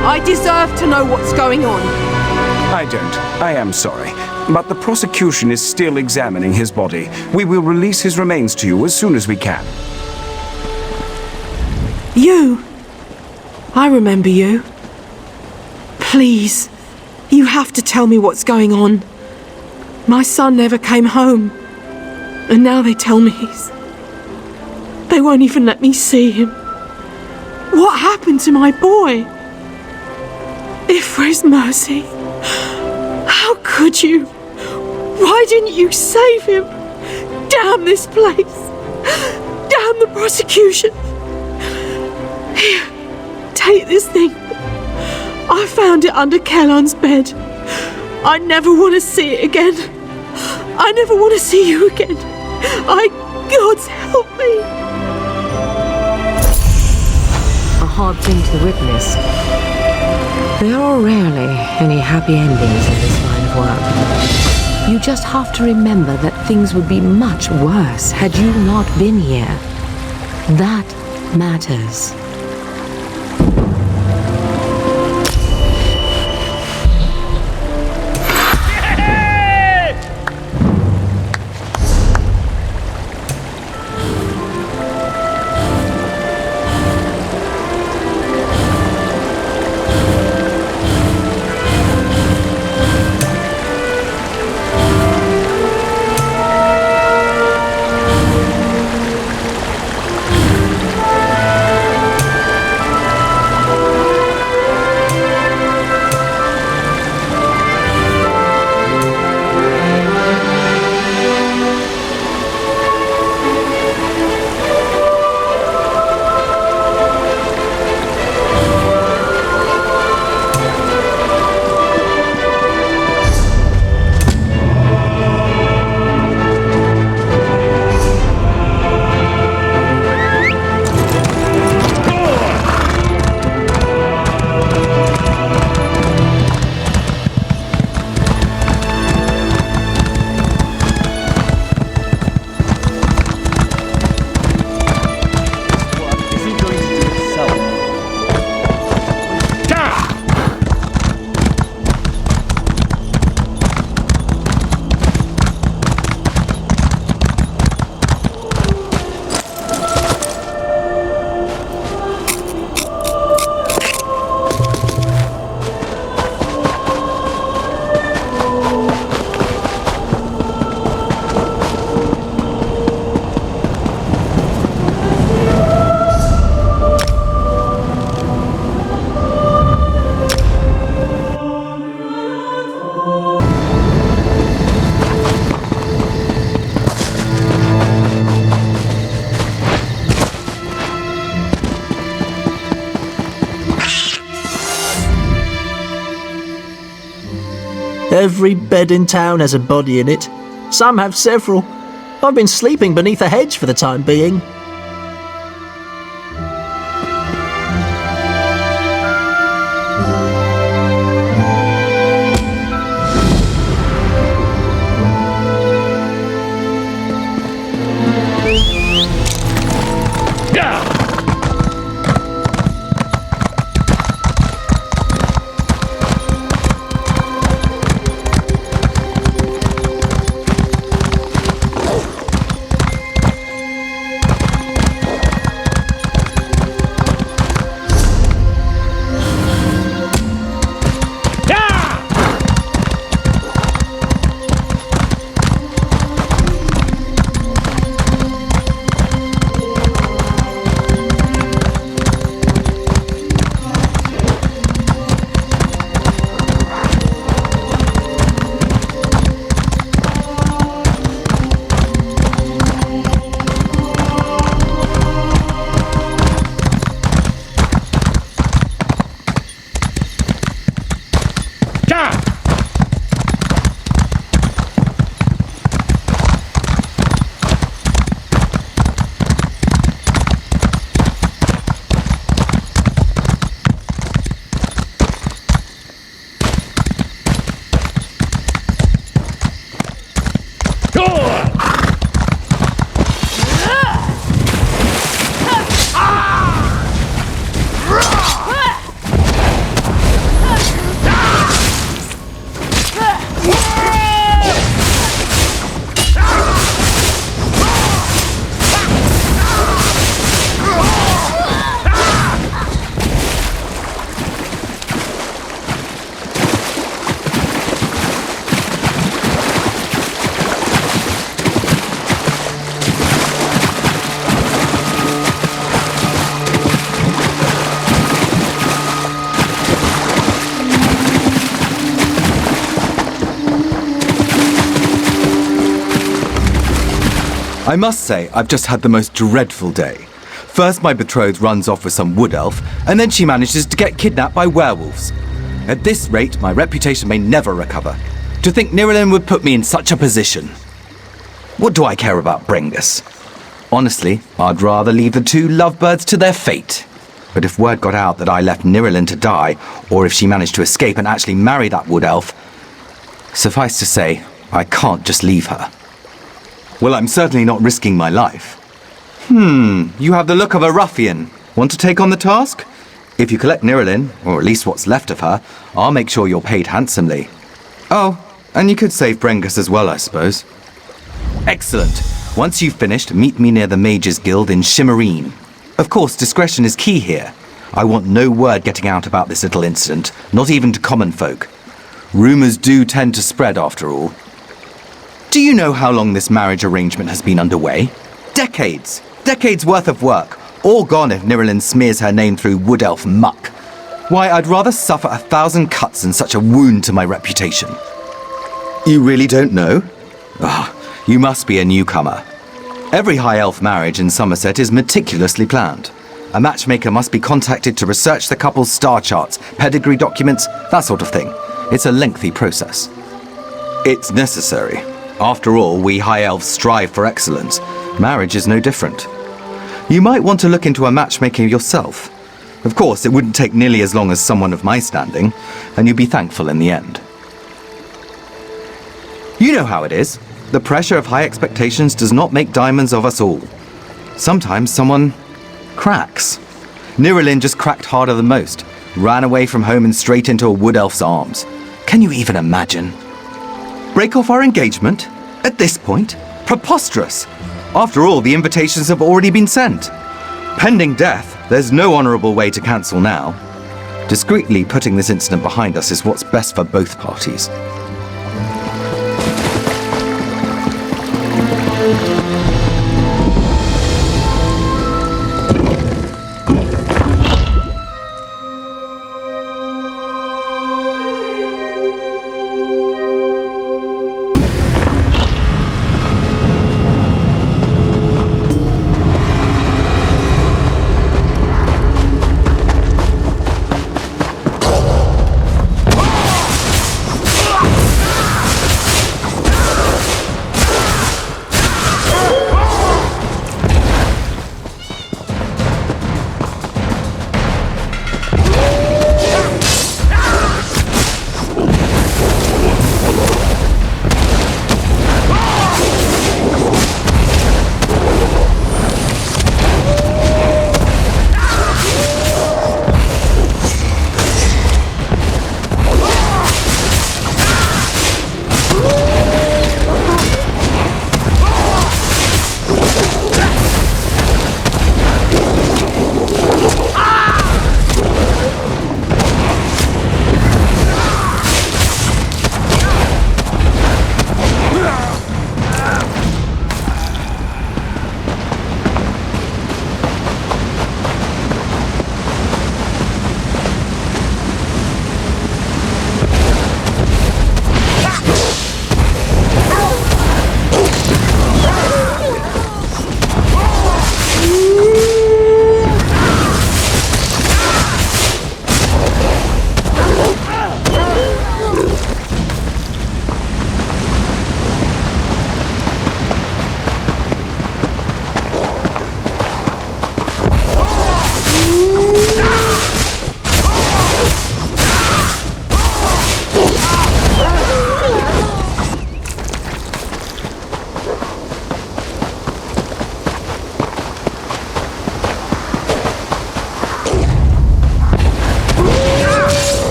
I deserve to know what's going on. I don't. I am sorry. But the prosecution is still examining his body. We will release his remains to you as soon as we can. You? I remember you. Please, you have to tell me what's going on. My son never came home. And now they tell me they won't even let me see him. What happened to my boy? Ifra's mercy. How could you? Why didn't you save him? Damn this place. Damn the prosecution. Here, take this thing. I found it under Kellan's bed. I never want to see it again. I never want to see you again. God's help me. A hard thing to witness. There are rarely any happy endings in this line of work. You just have to remember that things would be much worse had you not been here. That matters. Every bed in town has a body in it. Some have several. I've been sleeping beneath a hedge for the time being. I must say, I've just had the most dreadful day. First, my betrothed runs off with some wood elf, and then she manages to get kidnapped by werewolves. At this rate, my reputation may never recover. To think Nirelin would put me in such a position. What do I care about Brengus? Honestly, I'd rather leave the two lovebirds to their fate. But if word got out that I left Nirelin to die, or if she managed to escape and actually marry that wood elf, suffice to say, I can't just leave her. Well, I'm certainly not risking my life. You have the look of a ruffian. Want to take on the task? If you collect Nirelin, or at least what's left of her, I'll make sure you're paid handsomely. Oh, and you could save Brengus as well, I suppose. Excellent. Once you've finished, meet me near the Mages Guild in Shimmerine. Of course, discretion is key here. I want no word getting out about this little incident, not even to common folk. Rumors do tend to spread, after all. Do you know how long this marriage arrangement has been underway? Decades! Decades worth of work, all gone if Nirelin smears her name through wood elf muck. Why, I'd rather suffer 1,000 cuts than such a wound to my reputation. You really don't know? You must be a newcomer. Every high elf marriage in Somerset is meticulously planned. A matchmaker must be contacted to research the couple's star charts, pedigree documents, that sort of thing. It's a lengthy process. It's necessary. After all, we high elves strive for excellence. Marriage is no different. You might want to look into a matchmaker yourself. Of course, it wouldn't take nearly as long as someone of my standing, and you'd be thankful in the end. You know how it is. The pressure of high expectations does not make diamonds of us all. Sometimes someone cracks. Nirelin just cracked harder than most. Ran away from home and straight into a wood elf's arms. Can you even imagine? Break off our engagement? At this point? Preposterous! After all, the invitations have already been sent. Pending death, there's no honourable way to cancel now. Discreetly putting this incident behind us is what's best for both parties.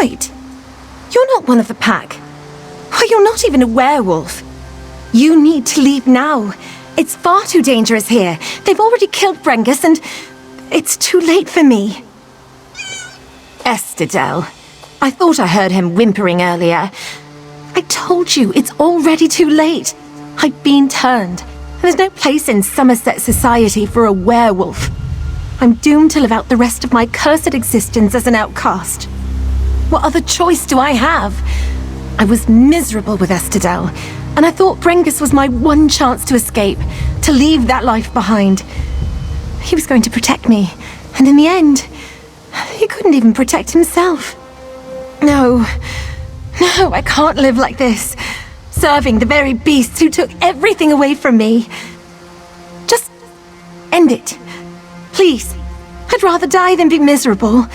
Wait. You're not one of the pack. Oh, you're not even a werewolf. You need to leave now. It's far too dangerous here. They've already killed Brengus and it's too late for me. Estidel. I thought I heard him whimpering earlier. I told you, it's already too late. I've been turned. There's no place in Somerset society for a werewolf. I'm doomed to live out the rest of my cursed existence as an outcast. What other choice do I have? I was miserable with Estidel, and I thought Brengus was my one chance to escape, to leave that life behind. He was going to protect me, and in the end, he couldn't even protect himself. No, I can't live like this, serving the very beasts who took everything away from me. Just end it. Please. I'd rather die than be miserable.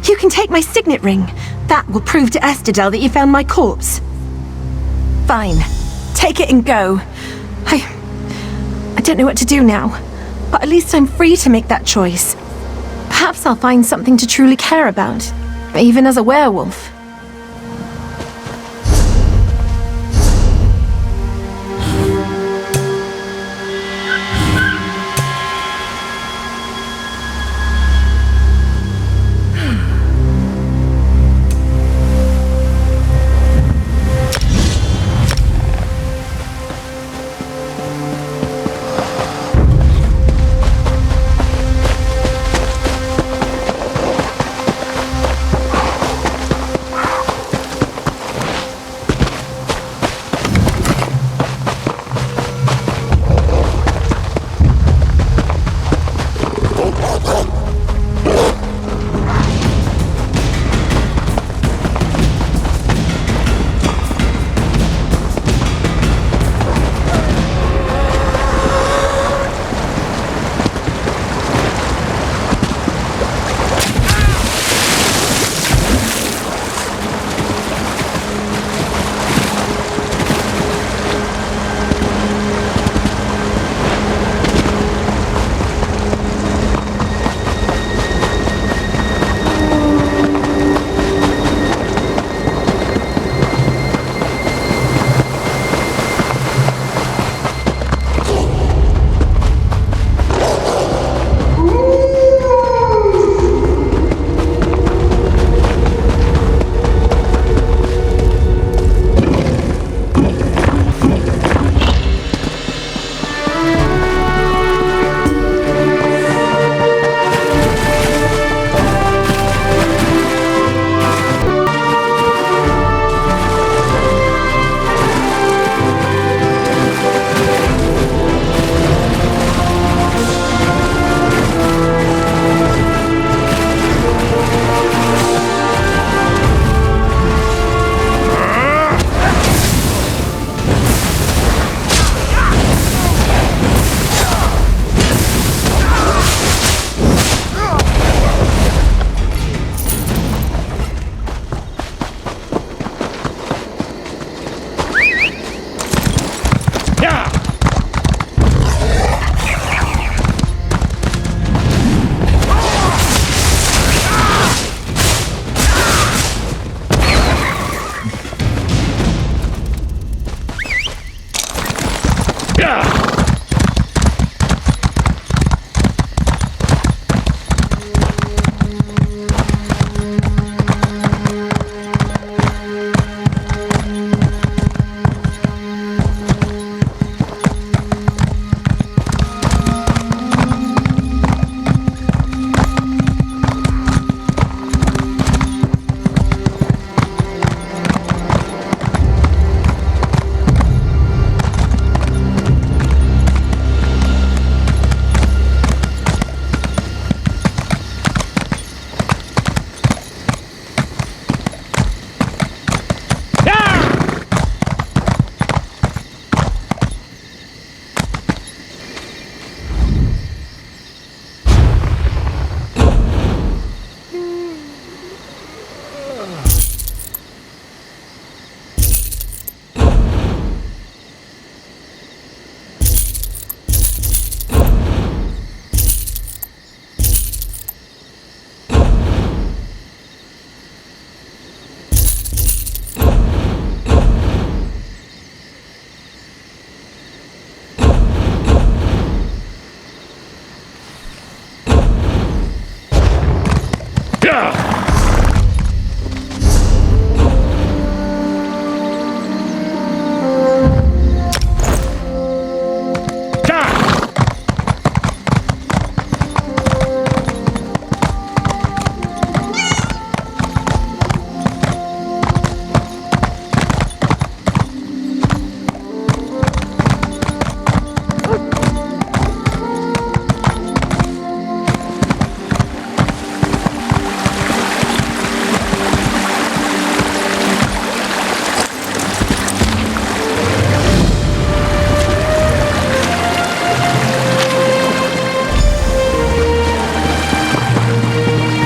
You can take my signet ring. That will prove to Estidel that you found my corpse. Fine. Take it and go. I don't know what to do now, but at least I'm free to make that choice. Perhaps I'll find something to truly care about, even as a werewolf.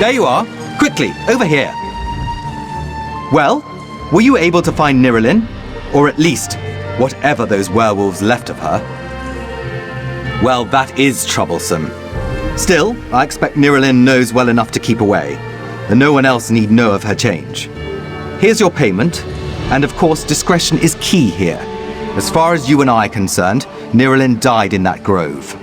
There you are. Quickly, over here. Well, were you able to find Nirelin? Or at least, whatever those werewolves left of her? Well, that is troublesome. Still, I expect Nirelin knows well enough to keep away, and no one else need know of her change. Here's your payment, and of course, discretion is key here. As far as you and I are concerned, Nirelin died in that grove.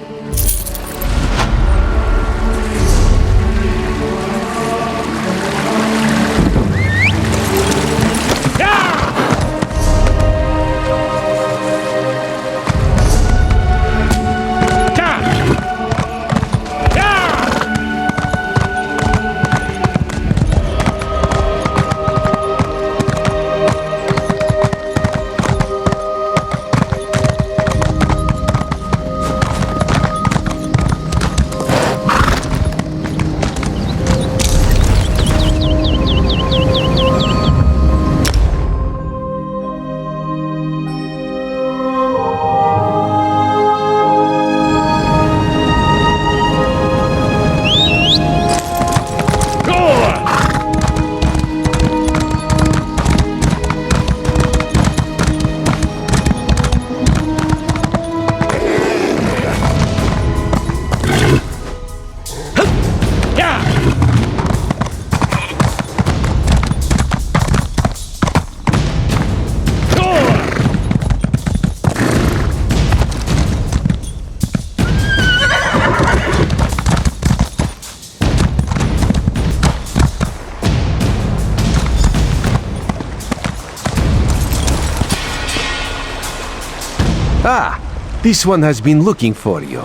Ah, this one has been looking for you.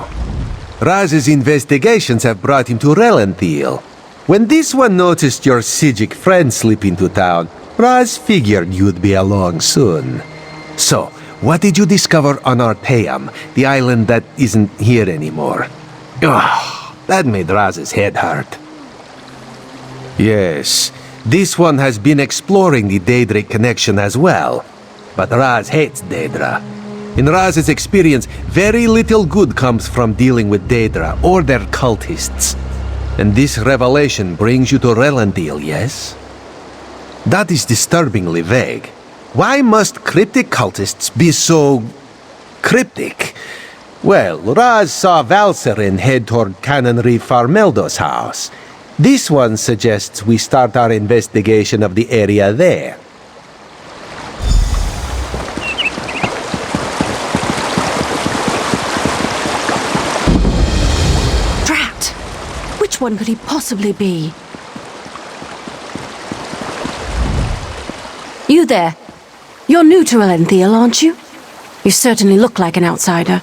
Raz's investigations have brought him to Relenthiel. When this one noticed your Sijic friend slip into town, Raz figured you'd be along soon. So, what did you discover on Arteum, the island that isn't here anymore? Ugh, that made Raz's head hurt. Yes, this one has been exploring the Daedra connection as well. But Raz hates Daedra. In Raz's experience, very little good comes from dealing with Daedra or their cultists. And this revelation brings you to Relenthiel, yes? That is disturbingly vague. Why must cryptic cultists be so... cryptic? Well, Raz saw Valserin head toward Canonry Farmeldo's house. This one suggests we start our investigation of the area there. Which one could he possibly be? You there. You're new to Relenthiel, aren't you? You certainly look like an outsider.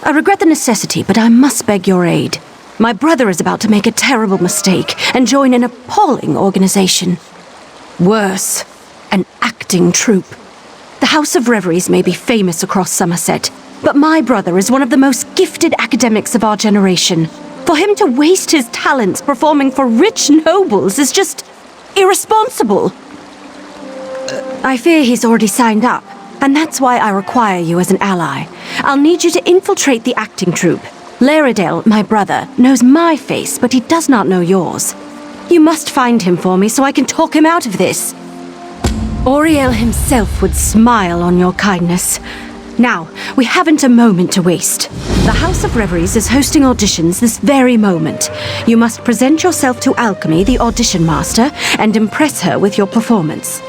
I regret the necessity, but I must beg your aid. My brother is about to make a terrible mistake and join an appalling organization. Worse, an acting troupe. The House of Reveries may be famous across Somerset, but my brother is one of the most gifted academics of our generation. For him to waste his talents performing for rich nobles is just irresponsible. I fear he's already signed up, and that's why I require you as an ally. I'll need you to infiltrate the acting troupe. Laredale, my brother, knows my face, but he does not know yours. You must find him for me so I can talk him out of this. Auriel himself would smile on your kindness. Now, we haven't a moment to waste. The House of Reveries is hosting auditions this very moment. You must present yourself to Alchemy, the audition master, and impress her with your performance.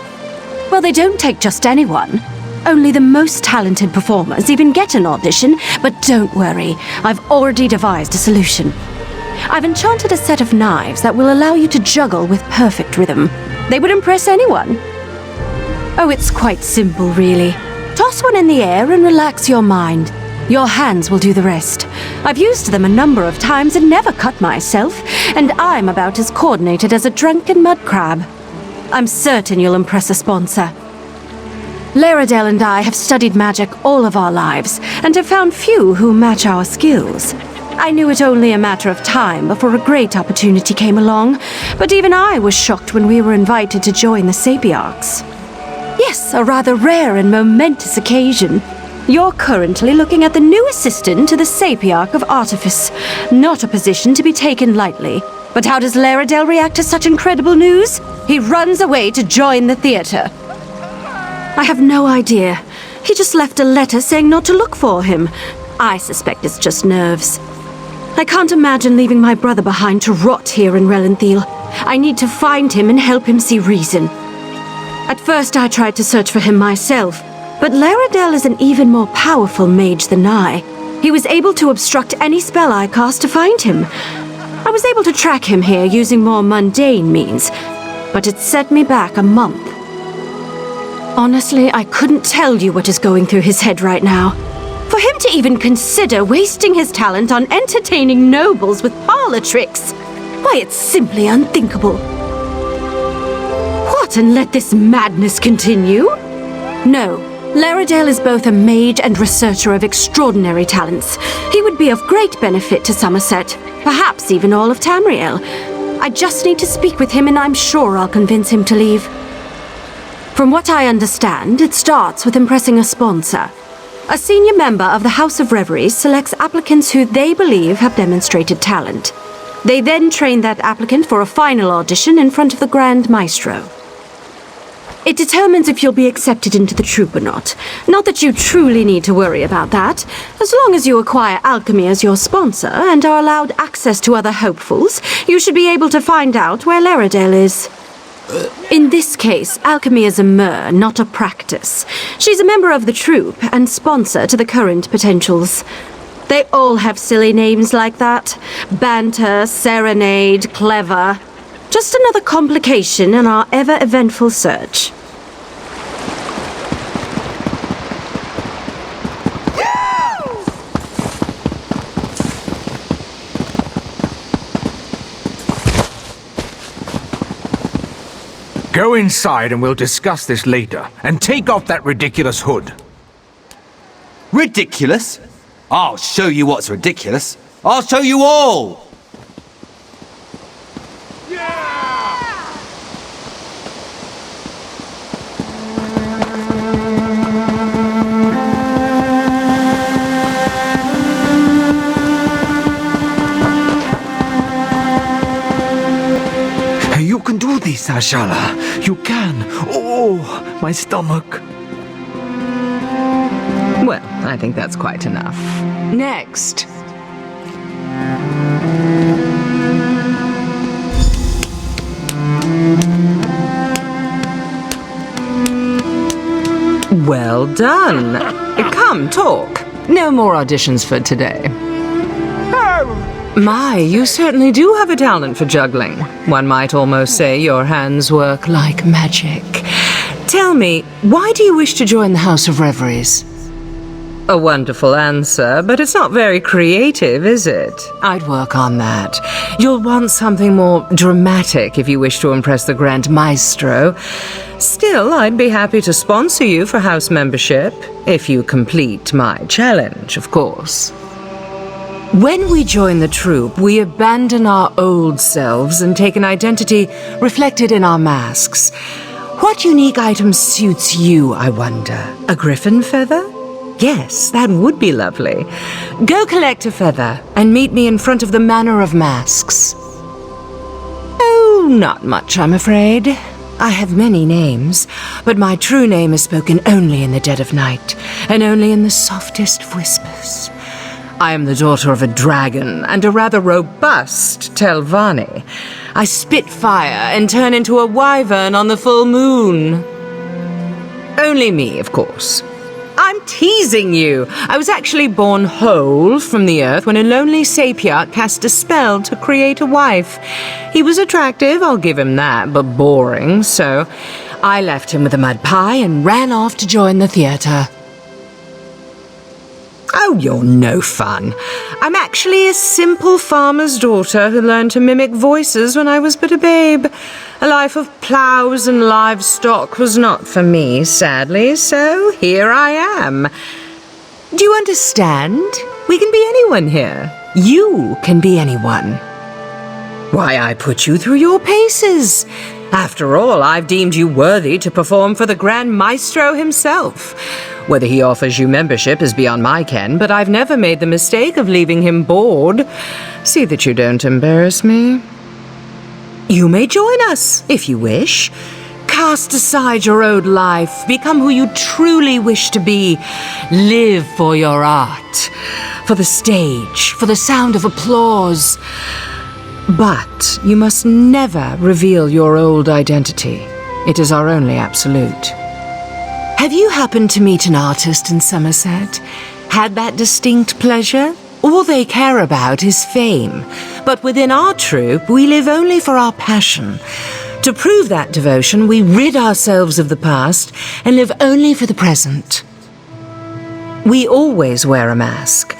Well, they don't take just anyone. Only the most talented performers even get an audition, but don't worry, I've already devised a solution. I've enchanted a set of knives that will allow you to juggle with perfect rhythm. They would impress anyone. Oh, it's quite simple, really. Toss one in the air and relax your mind. Your hands will do the rest. I've used them a number of times and never cut myself, and I'm about as coordinated as a drunken mud crab. I'm certain you'll impress a sponsor. Laredale and I have studied magic all of our lives, and have found few who match our skills. I knew it only a matter of time before a great opportunity came along, but even I was shocked when we were invited to join the Sapiarchs. Yes, a rather rare and momentous occasion. You're currently looking at the new assistant to the Sapiarch of Artifice. Not a position to be taken lightly. But how does Laredale react to such incredible news? He runs away to join the theater. I have no idea. He just left a letter saying not to look for him. I suspect it's just nerves. I can't imagine leaving my brother behind to rot here in Relenthiel. I need to find him and help him see reason. At first I tried to search for him myself, but Laredale is an even more powerful mage than I. He was able to obstruct any spell I cast to find him. I was able to track him here using more mundane means, but it set me back a month. Honestly, I couldn't tell you what is going through his head right now. For him to even consider wasting his talent on entertaining nobles with parlor tricks, why, it's simply unthinkable. What, and let this madness continue? No. Laredale is both a mage and researcher of extraordinary talents. He would be of great benefit to Somerset, perhaps even all of Tamriel. I just need to speak with him and I'm sure I'll convince him to leave. From what I understand, it starts with impressing a sponsor. A senior member of the House of Reveries selects applicants who they believe have demonstrated talent. They then train that applicant for a final audition in front of the Grand Maestro. It determines if you'll be accepted into the troupe or not. Not that you truly need to worry about that. As long as you acquire alchemy as your sponsor and are allowed access to other hopefuls, you should be able to find out where Laredale is. In this case, alchemy is a mer, not a practice. She's a member of the troupe and sponsor to the current potentials. They all have silly names like that. Banter, serenade, clever. Just another complication in our ever-eventful search. Go inside and we'll discuss this later. And take off that ridiculous hood. Ridiculous? I'll show you what's ridiculous. I'll show you all! You can do this, Ashala. You can. Oh, my stomach. Well, I think that's quite enough. Next. Well done. Come, talk. No more auditions for today. My, you certainly do have a talent for juggling. One might almost say your hands work like magic. Tell me, why do you wish to join the House of Reveries? A wonderful answer, but it's not very creative, is it? I'd work on that. You'll want something more dramatic if you wish to impress the Grand Maestro. Still, I'd be happy to sponsor you for house membership, if you complete my challenge, of course. When we join the troupe, we abandon our old selves and take an identity reflected in our masks. What unique item suits you, I wonder? A griffin feather? Yes, that would be lovely. Go collect a feather and meet me in front of the Manor of Masks. Oh, not much, I'm afraid. I have many names, but my true name is spoken only in the dead of night, and only in the softest whispers. I am the daughter of a dragon and a rather robust Telvanni. I spit fire and turn into a wyvern on the full moon. Only me, of course. I'm teasing you. I was actually born whole from the earth when a lonely sapiarch cast a spell to create a wife. He was attractive, I'll give him that, but boring, so I left him with a mud pie and ran off to join the theater. Oh, you're no fun. I'm actually a simple farmer's daughter who learned to mimic voices when I was but a babe. A life of ploughs and livestock was not for me, sadly, so here I am. Do you understand? We can be anyone here. You can be anyone. Why, I put you through your paces. After all, I've deemed you worthy to perform for the Grand Maestro himself. Whether he offers you membership is beyond my ken, but I've never made the mistake of leaving him bored. See that you don't embarrass me. You may join us, if you wish. Cast aside your old life, become who you truly wish to be. Live for your art, for the stage, for the sound of applause. But you must never reveal your old identity. It is our only absolute. Have you happened to meet an artist in Somerset? Had that distinct pleasure? All they care about is fame. But within our troupe, we live only for our passion. To prove that devotion, we rid ourselves of the past and live only for the present. We always wear a mask.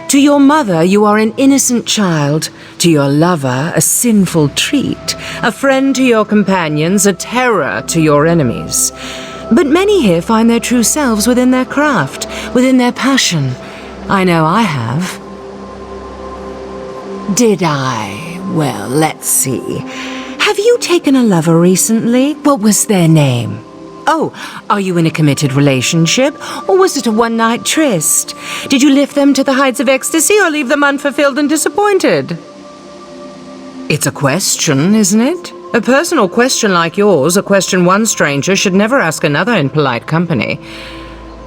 To your mother, you are an innocent child. To your lover, a sinful treat. A friend to your companions, a terror to your enemies. But many here find their true selves within their craft, within their passion. I know I have. Did I? Well, let's see. Have you taken a lover recently? What was their name? Oh, are you in a committed relationship? Or was it a one-night tryst? Did you lift them to the heights of ecstasy or leave them unfulfilled and disappointed? It's a question, isn't it? A personal question like yours, a question one stranger should never ask another in polite company.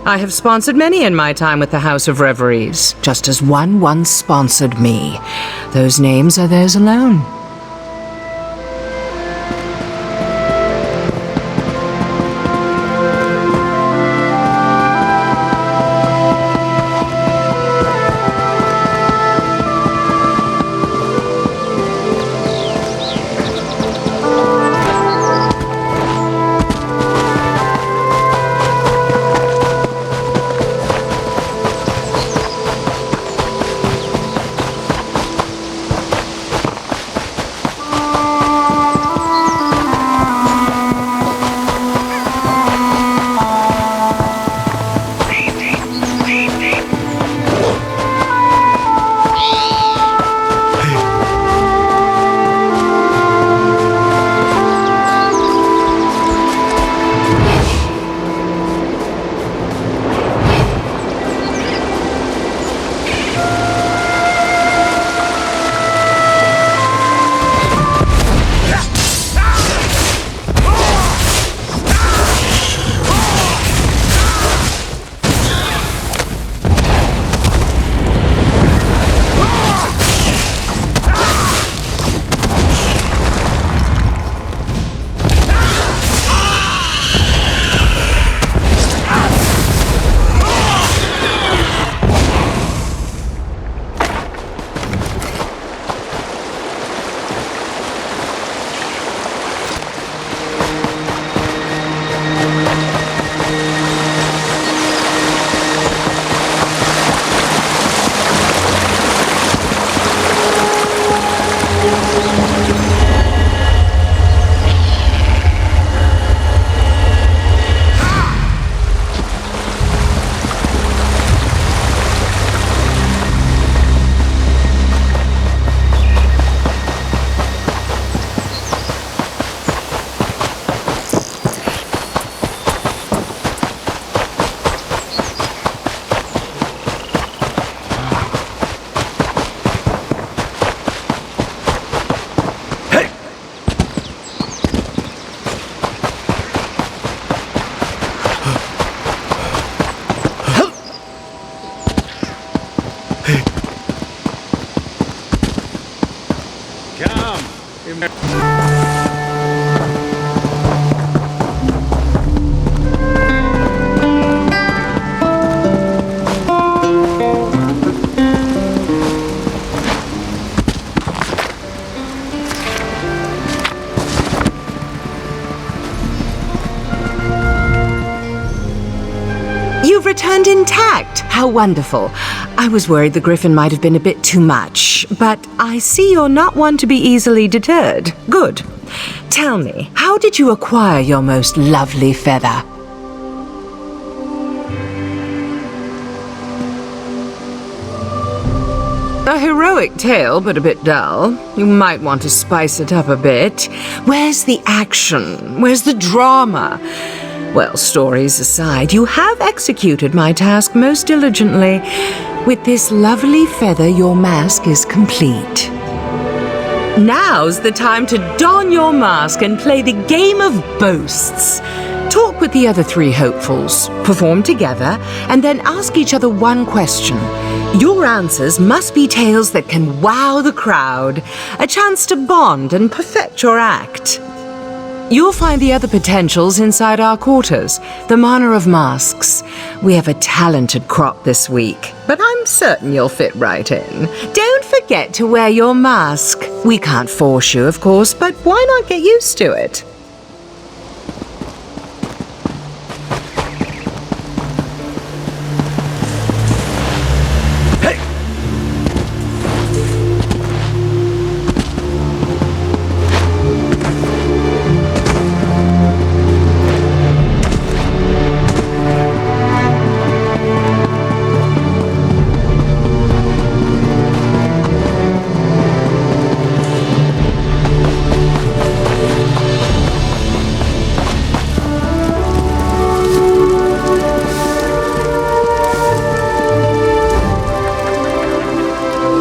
I have sponsored many in my time with the House of Reveries, just as one once sponsored me. Those names are theirs alone. You've returned intact! How wonderful. I was worried the griffin might have been a bit too much, but I see you're not one to be easily deterred. Good. Tell me, how did you acquire your most lovely feather? A heroic tale, but a bit dull. You might want to spice it up a bit. Where's the action? Where's the drama? Well, stories aside, you have executed my task most diligently. With this lovely feather, your mask is complete. Now's the time to don your mask and play the game of boasts. Talk with the other three hopefuls, perform together, and then ask each other one question. Your answers must be tales that can wow the crowd, a chance to bond and perfect your act. You'll find the other potentials inside our quarters, the Manor of Masks. We have a talented crop this week, but I'm certain you'll fit right in. Don't forget to wear your mask. We can't force you, of course, but why not get used to it?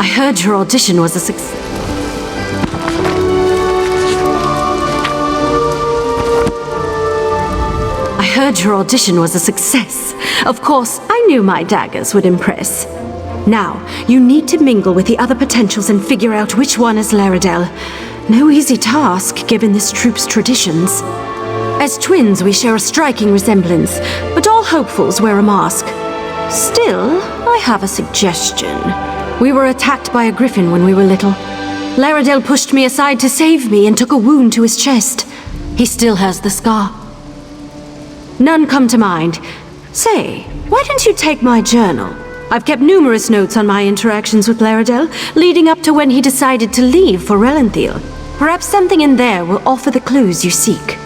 I heard your audition was a success. I heard your audition was a success. Of course, I knew my daggers would impress. Now, you need to mingle with the other potentials and figure out which one is Laredale. No easy task, given this troop's traditions. As twins, we share a striking resemblance, but all hopefuls wear a mask. Still, I have a suggestion. We were attacked by a griffin when we were little. Laredale pushed me aside to save me and took a wound to his chest. He still has the scar. None come to mind. Say, why don't you take my journal? I've kept numerous notes on my interactions with Laredale, leading up to when he decided to leave for Relenthiel. Perhaps something in there will offer the clues you seek.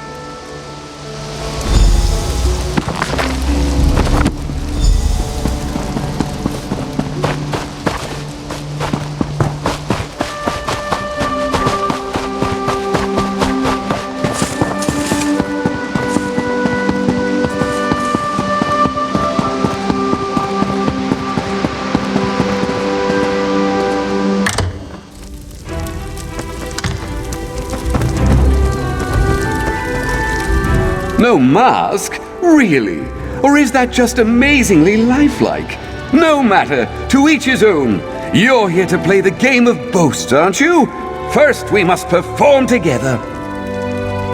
No mask? Really? Or is that just amazingly lifelike? No matter, to each his own. You're here to play the game of boasts, aren't you? First, we must perform together.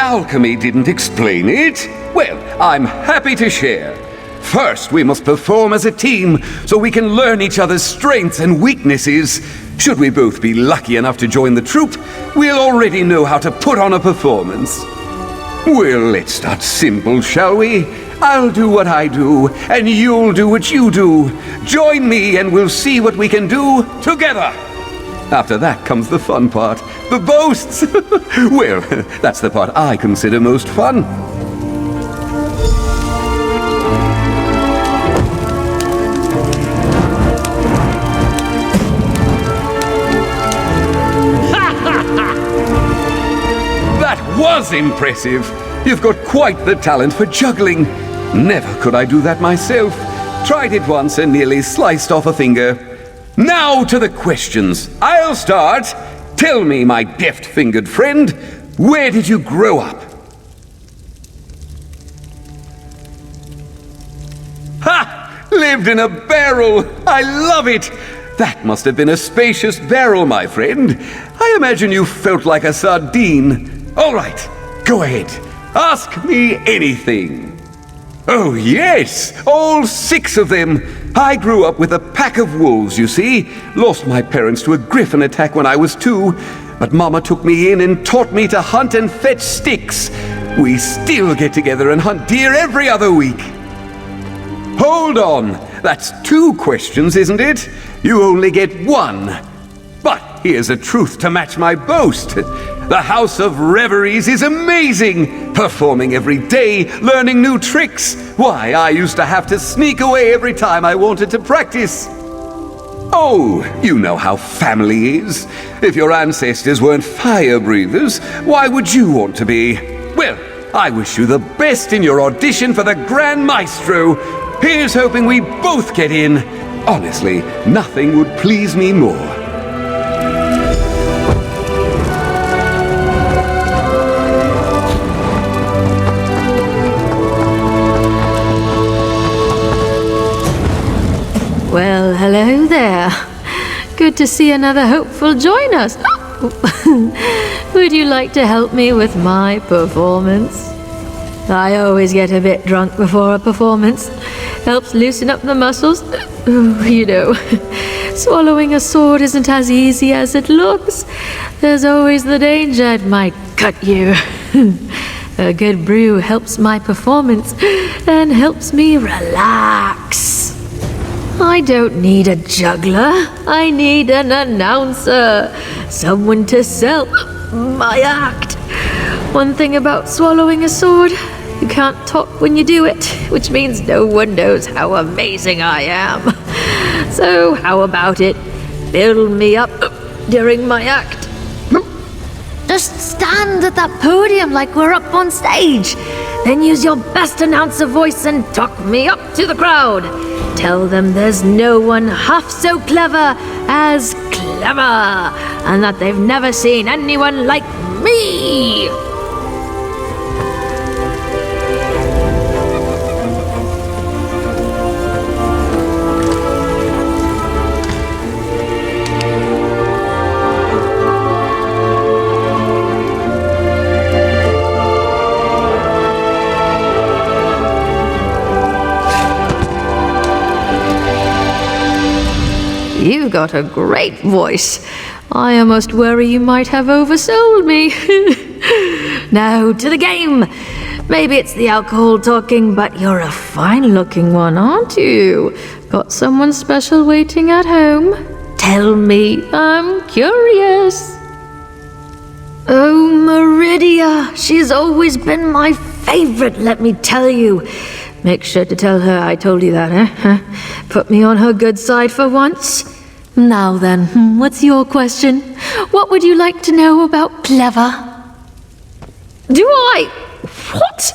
Alchemy didn't explain it? Well, I'm happy to share. First, we must perform as a team so we can learn each other's strengths and weaknesses. Should we both be lucky enough to join the troupe, we'll already know how to put on a performance. Well, let's start simple, shall we? I'll do what I do, and you'll do what you do. Join me and we'll see what we can do together. After that comes the fun part, the boasts. Well, that's the part I consider most fun. Was impressive. You've got quite the talent for juggling. Never could I do that myself. Tried it once and nearly sliced off a finger. Now to the questions. I'll start. Tell me, my deft-fingered friend, where did you grow up? Ha! Lived in a barrel. I love it. That must have been a spacious barrel, my friend. I imagine you felt like a sardine. All right, go ahead. Ask me anything. Oh, yes, all 6 of them. I grew up with a pack of wolves, you see. Lost my parents to a griffin attack when I was 2, but Mama took me in and taught me to hunt and fetch sticks. We still get together and hunt deer every other week. Hold on, that's 2 questions, isn't it? You only get 1. But here's a truth to match my boast. The House of Reveries is amazing! Performing every day, learning new tricks. Why, I used to have to sneak away every time I wanted to practice. Oh, you know how family is. If your ancestors weren't fire breathers, why would you want to be? Well, I wish you the best in your audition for the Grand Maestro. Here's hoping we both get in. Honestly, nothing would please me more. Hello there. Good to see another hopeful join us. Would you like to help me with my performance? I always get a bit drunk before a performance. Helps loosen up the muscles. You know, swallowing a sword isn't as easy as it looks. There's always the danger it might cut you. A good brew helps my performance and helps me relax. I don't need a juggler. I need an announcer. Someone to sell my act. One thing about swallowing a sword, you can't talk when you do it, which means no one knows how amazing I am. So how about it? Build me up during my act. Just stand at that podium like we're up on stage. Then use your best announcer voice and talk me up to the crowd. Tell them there's no one half so clever as clever, and that they've never seen anyone like me. You've got a great voice. I almost worry you might have oversold me. Now to the game. Maybe it's the alcohol talking, but you're a fine-looking one, aren't you? Got someone special waiting at home? Tell me, I'm curious. Oh, Meridia, she's always been my favorite, let me tell you. Make sure to tell her I told you that, eh? Put me on her good side for once. Now then, what's your question? What would you like to know about Clever? Do I? What?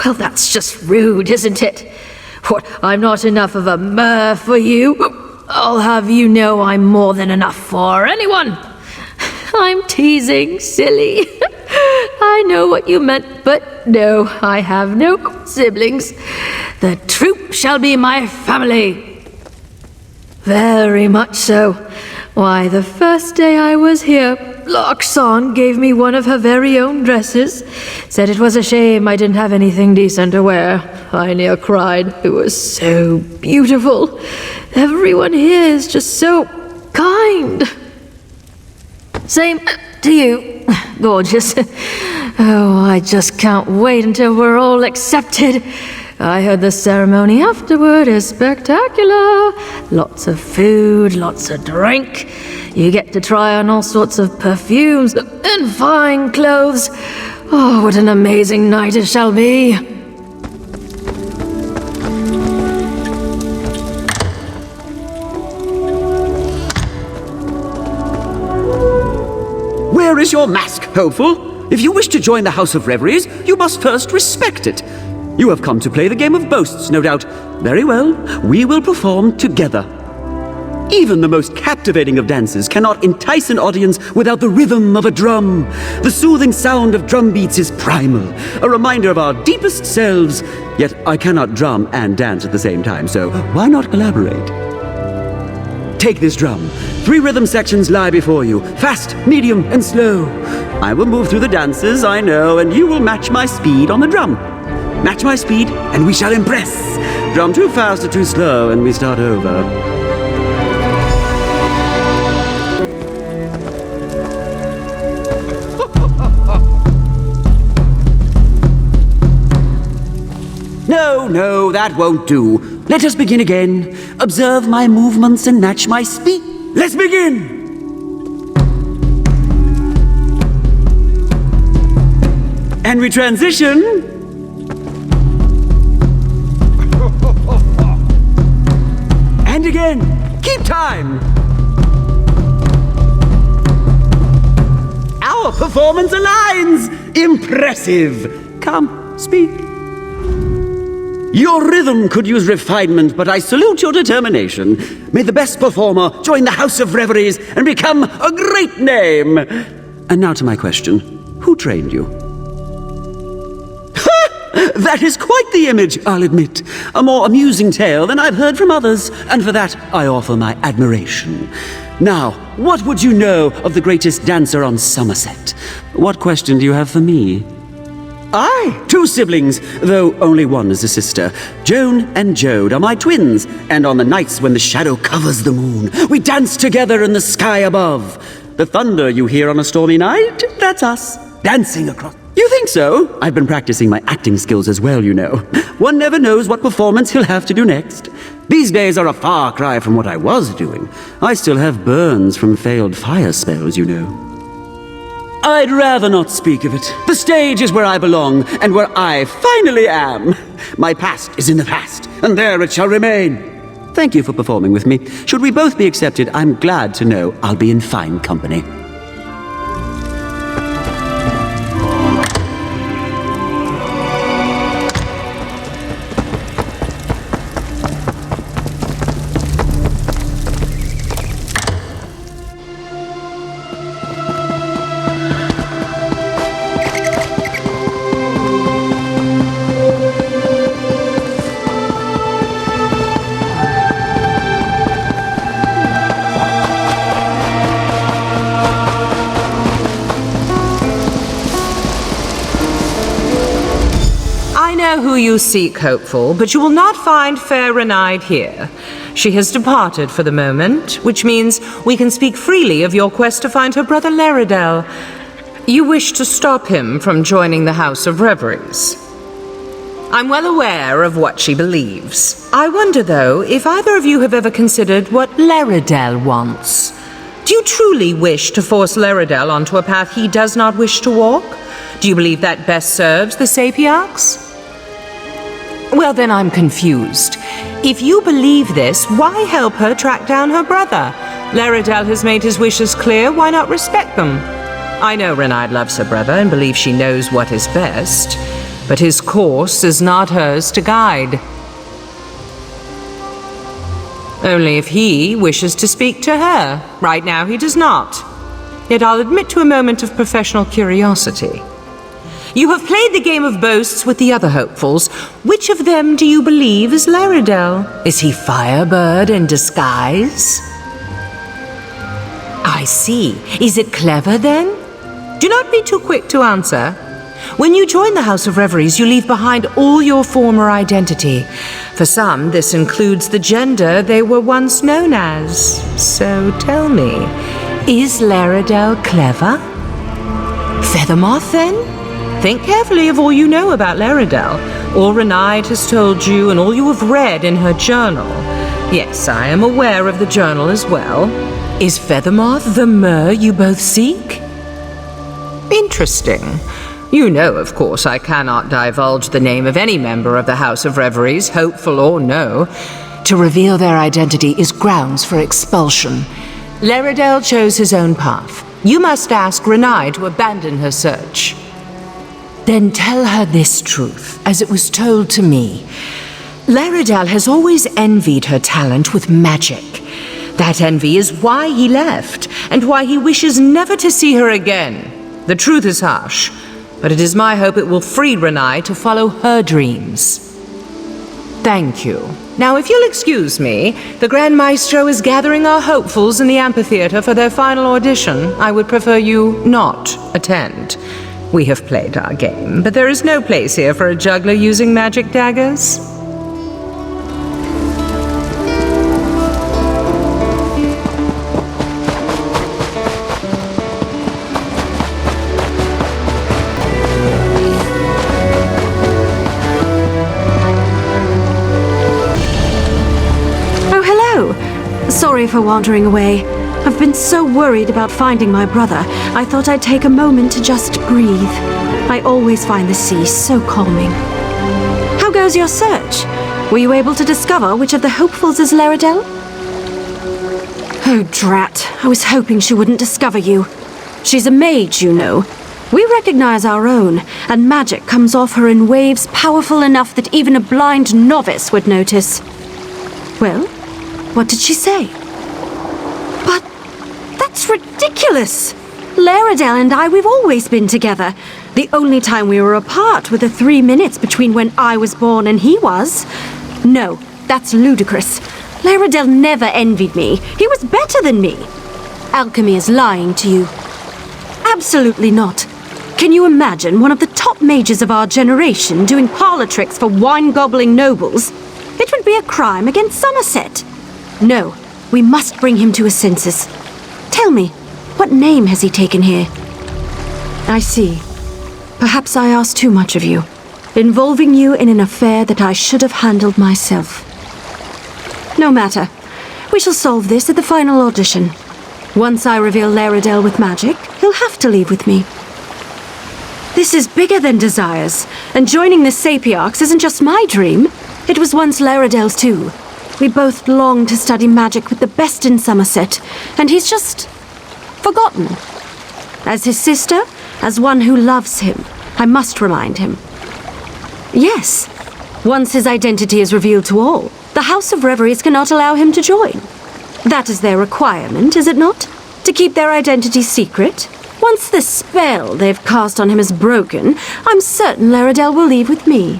Well, that's just rude, isn't it? What, I'm not enough of a mer for you? I'll have you know I'm more than enough for anyone. I'm teasing, silly. I know what you meant, but no, I have no siblings. The troop shall be my family. Very much so. Why, the first day I was here, Loxon gave me one of her very own dresses. Said it was a shame I didn't have anything decent to wear. I near cried. It was so beautiful. Everyone here is just so kind. Same to you, gorgeous. Oh, I just can't wait until we're all accepted. I heard the ceremony afterward is spectacular. Lots of food, lots of drink. You get to try on all sorts of perfumes and fine clothes. Oh, what an amazing night it shall be. Where is your mask, hopeful? If you wish to join the House of Reveries, you must first respect it. You have come to play the game of boasts, no doubt. Very well, we will perform together. Even the most captivating of dances cannot entice an audience without the rhythm of a drum. The soothing sound of drum beats is primal, a reminder of our deepest selves. Yet I cannot drum and dance at the same time, so why not collaborate? Take this drum. 3 rhythm sections lie before you, fast, medium, and slow. I will move through the dances, I know, and you will match my speed on the drum. Match my speed, and we shall impress. Drum too fast or too slow, and we start over. No, that won't do. Let us begin again. Observe my movements and match my speed. Let's begin! And we transition. And again. Keep time. Our performance aligns. Impressive. Come, speak. Your rhythm could use refinement, but I salute your determination. May the best performer join the House of Reveries and become a great name. And now to my question. Who trained you? That is quite the image, I'll admit. A more amusing tale than I've heard from others, and for that I offer my admiration. Now, what would you know of the greatest dancer on Somerset? What question do you have for me? Aye, 2 siblings, though only one is a sister. Joan and Jode are my twins, and on the nights when the shadow covers the moon, we dance together in the sky above. The thunder you hear on a stormy night, that's us, dancing across. You think so? I've been practicing my acting skills as well, you know. One never knows what performance he'll have to do next. These days are a far cry from what I was doing. I still have burns from failed fire spells, you know. I'd rather not speak of it. The stage is where I belong, and where I finally am. My past is in the past, and there it shall remain. Thank you for performing with me. Should we both be accepted, I'm glad to know I'll be in fine company. Who you seek, hopeful, but you will not find fair Renaid here. She has departed for the moment, which means we can speak freely of your quest to find her brother Laredale. You wish to stop him from joining the House of Reveries. I'm well aware of what she believes. I wonder, though, if either of you have ever considered what Laredale wants. Do you truly wish to force Laredale onto a path he does not wish to walk? Do you believe that best serves the Sapiarchs? Well, then I'm confused. If you believe this, why help her track down her brother? Laredale has made his wishes clear, why not respect them? I know Renaid loves her brother and believes she knows what is best, but his course is not hers to guide. Only if he wishes to speak to her. Right now he does not. Yet I'll admit to a moment of professional curiosity. You have played the game of boasts with the other hopefuls. Which of them do you believe is Laredale? Is he Firebird in disguise? I see. Is it clever, then? Do not be too quick to answer. When you join the House of Reveries, you leave behind all your former identity. For some, this includes the gender they were once known as. So tell me, is Laredale clever? Feathermoth, then? Think carefully of all you know about Laredale, all Renaid has told you, and all you have read in her journal. Yes, I am aware of the journal as well. Is Feathermoth the Mer you both seek? Interesting. You know, of course, I cannot divulge the name of any member of the House of Reveries, hopeful or no. To reveal their identity is grounds for expulsion. Laredale chose his own path. You must ask Renaid to abandon her search. Then tell her this truth, as it was told to me. Laredale has always envied her talent with magic. That envy is why he left, and why he wishes never to see her again. The truth is harsh, but it is my hope it will free Renaid to follow her dreams. Thank you. Now, if you'll excuse me, the Grand Maestro is gathering our hopefuls in the amphitheater for their final audition. I would prefer you not attend. We have played our game, but there is no place here for a juggler using magic daggers. Oh, hello. Sorry for wandering away. I've been so worried about finding my brother, I thought I'd take a moment to just breathe. I always find the sea so calming. How goes your search? Were you able to discover which of the hopefuls is Laredale? Oh, drat. I was hoping she wouldn't discover you. She's a mage, you know. We recognize our own, and magic comes off her in waves powerful enough that even a blind novice would notice. Well, what did she say? That's ridiculous! Laredale and I, we've always been together. The only time we were apart were the 3 minutes between when I was born and he was. No, that's ludicrous. Laredale never envied me. He was better than me. Alchemy is lying to you. Absolutely not. Can you imagine one of the top mages of our generation doing parlor tricks for wine-gobbling nobles? It would be a crime against Somerset. No, we must bring him to his senses. Tell me, what name has he taken here? I see. Perhaps I asked too much of you, involving you in an affair that I should have handled myself. No matter. We shall solve this at the final audition. Once I reveal Laredale with magic, he'll have to leave with me. This is bigger than desires, and joining the Sapiarchs isn't just my dream. It was once Laredale's too. We both long to study magic with the best in Somerset, and he's just forgotten. As his sister, as one who loves him, I must remind him. Yes, once his identity is revealed to all, the House of Reveries cannot allow him to join. That is their requirement, is it not? To keep their identity secret? Once the spell they've cast on him is broken, I'm certain Laredale will leave with me.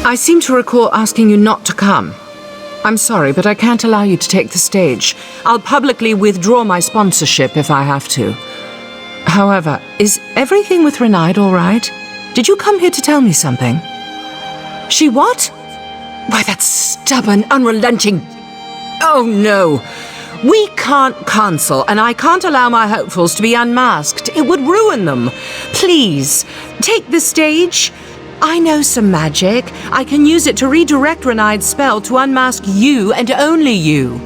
I seem to recall asking you not to come. I'm sorry, but I can't allow you to take the stage. I'll publicly withdraw my sponsorship if I have to. However, is everything with Renaid all right? Did you come here to tell me something? She what? Why, that stubborn, unrelenting... Oh, no. We can't cancel, and I can't allow my hopefuls to be unmasked. It would ruin them. Please, take the stage. I know some magic. I can use it to redirect Renaid's spell to unmask you and only you.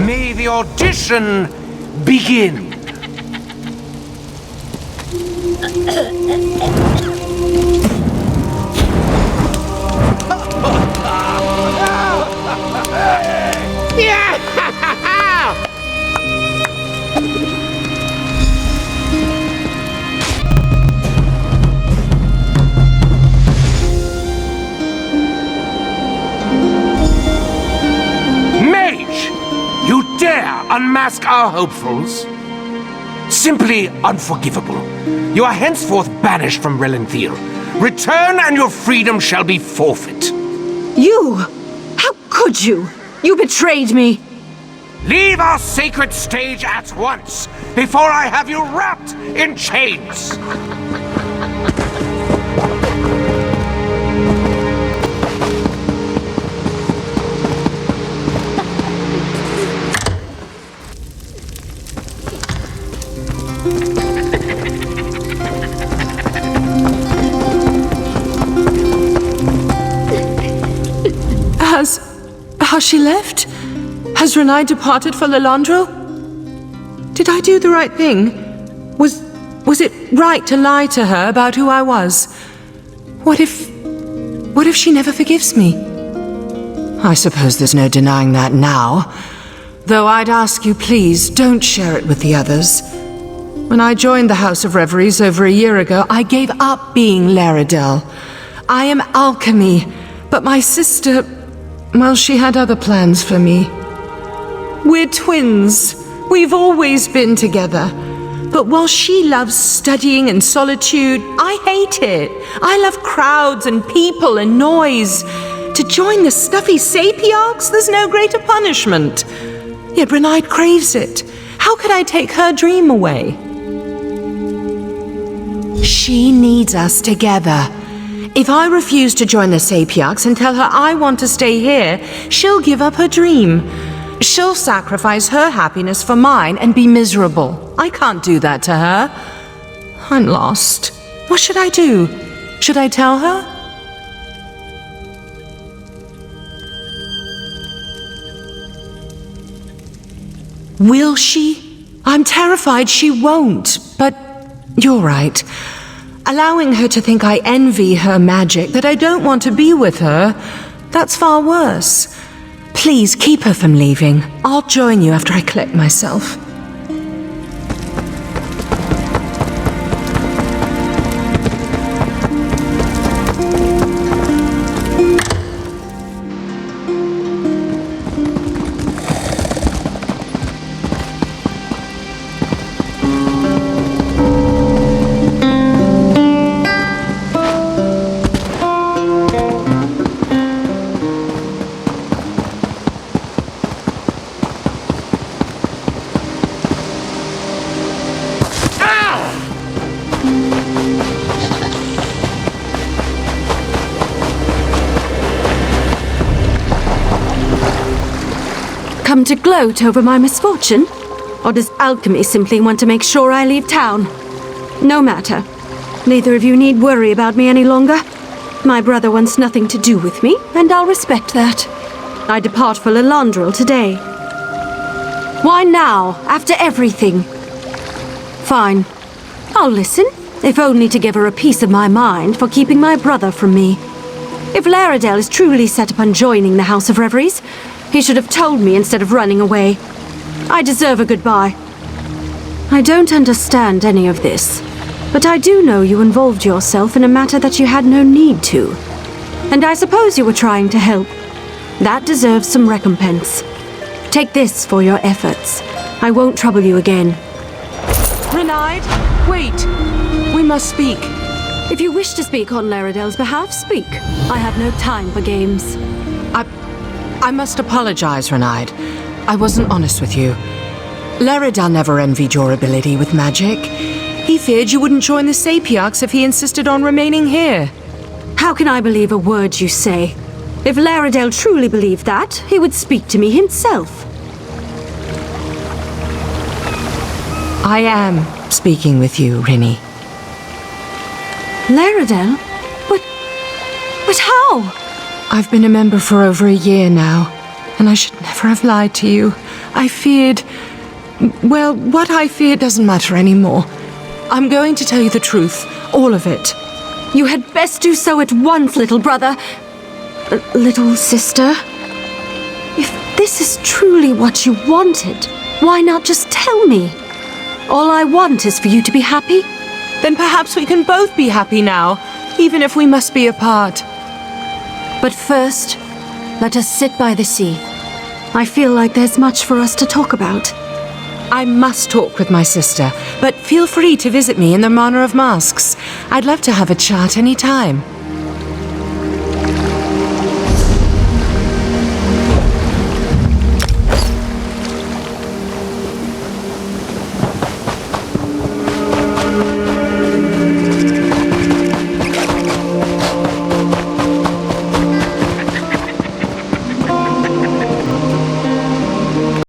May the audition begin. Mage! You dare unmask our hopefuls? Simply unforgivable. You are henceforth banished from Relenthir. Return and your freedom shall be forfeit. You! How could you? You betrayed me! Leave our sacred stage at once, before I have you wrapped in chains! Has she left? Has Renaid departed for Lilandro? Did I do the right thing? Was it right to lie to her about who I was? What if she never forgives me? I suppose there's no denying that now. Though I'd ask you, please, don't share it with the others. When I joined the House of Reveries over a year ago, I gave up being Laredale. I am alchemy, but my sister... well, she had other plans for me. We're twins. We've always been together. But while she loves studying and solitude, I hate it. I love crowds and people and noise. To join the stuffy Sapiarchs, there's no greater punishment. Yet Renaid craves it. How could I take her dream away? She needs us together. If I refuse to join the Sapiarchs and tell her I want to stay here, she'll give up her dream. She'll sacrifice her happiness for mine and be miserable. I can't do that to her. I'm lost. What should I do? Should I tell her? Will she? I'm terrified she won't, but you're right. Allowing her to think I envy her magic, that I don't want to be with her, that's far worse. Please keep her from leaving. I'll join you after I collect myself. Come to gloat over my misfortune? Or does alchemy simply want to make sure I leave town? No matter. Neither of you need worry about me any longer. My brother wants nothing to do with me, and I'll respect that. I depart for Lilandril today. Why now, after everything? Fine. I'll listen, if only to give her a piece of my mind for keeping my brother from me. If Laredale is truly set upon joining the House of Reveries, he should have told me instead of running away. I deserve a goodbye. I don't understand any of this, but I do know you involved yourself in a matter that you had no need to. And I suppose you were trying to help. That deserves some recompense. Take this for your efforts. I won't trouble you again. Renaid, wait. We must speak. If you wish to speak on Laredale's behalf, speak. I have no time for games. I must apologize, Renaid. I wasn't honest with you. Laredale never envied your ability with magic. He feared you wouldn't join the Sapiarchs if he insisted on remaining here. How can I believe a word you say? If Laredale truly believed that, he would speak to me himself. I am speaking with you, Rinny. Laredale? But how? I've been a member for over a year now, and I should never have lied to you. I feared... Well, what I feared doesn't matter anymore. I'm going to tell you the truth, all of it. You had best do so at once, little brother. Little sister? If this is truly what you wanted, why not just tell me? All I want is for you to be happy. Then perhaps we can both be happy now, even if we must be apart. But first, let us sit by the sea. I feel like there's much for us to talk about. I must talk with my sister, but feel free to visit me in the Manor of Masks. I'd love to have a chat any time.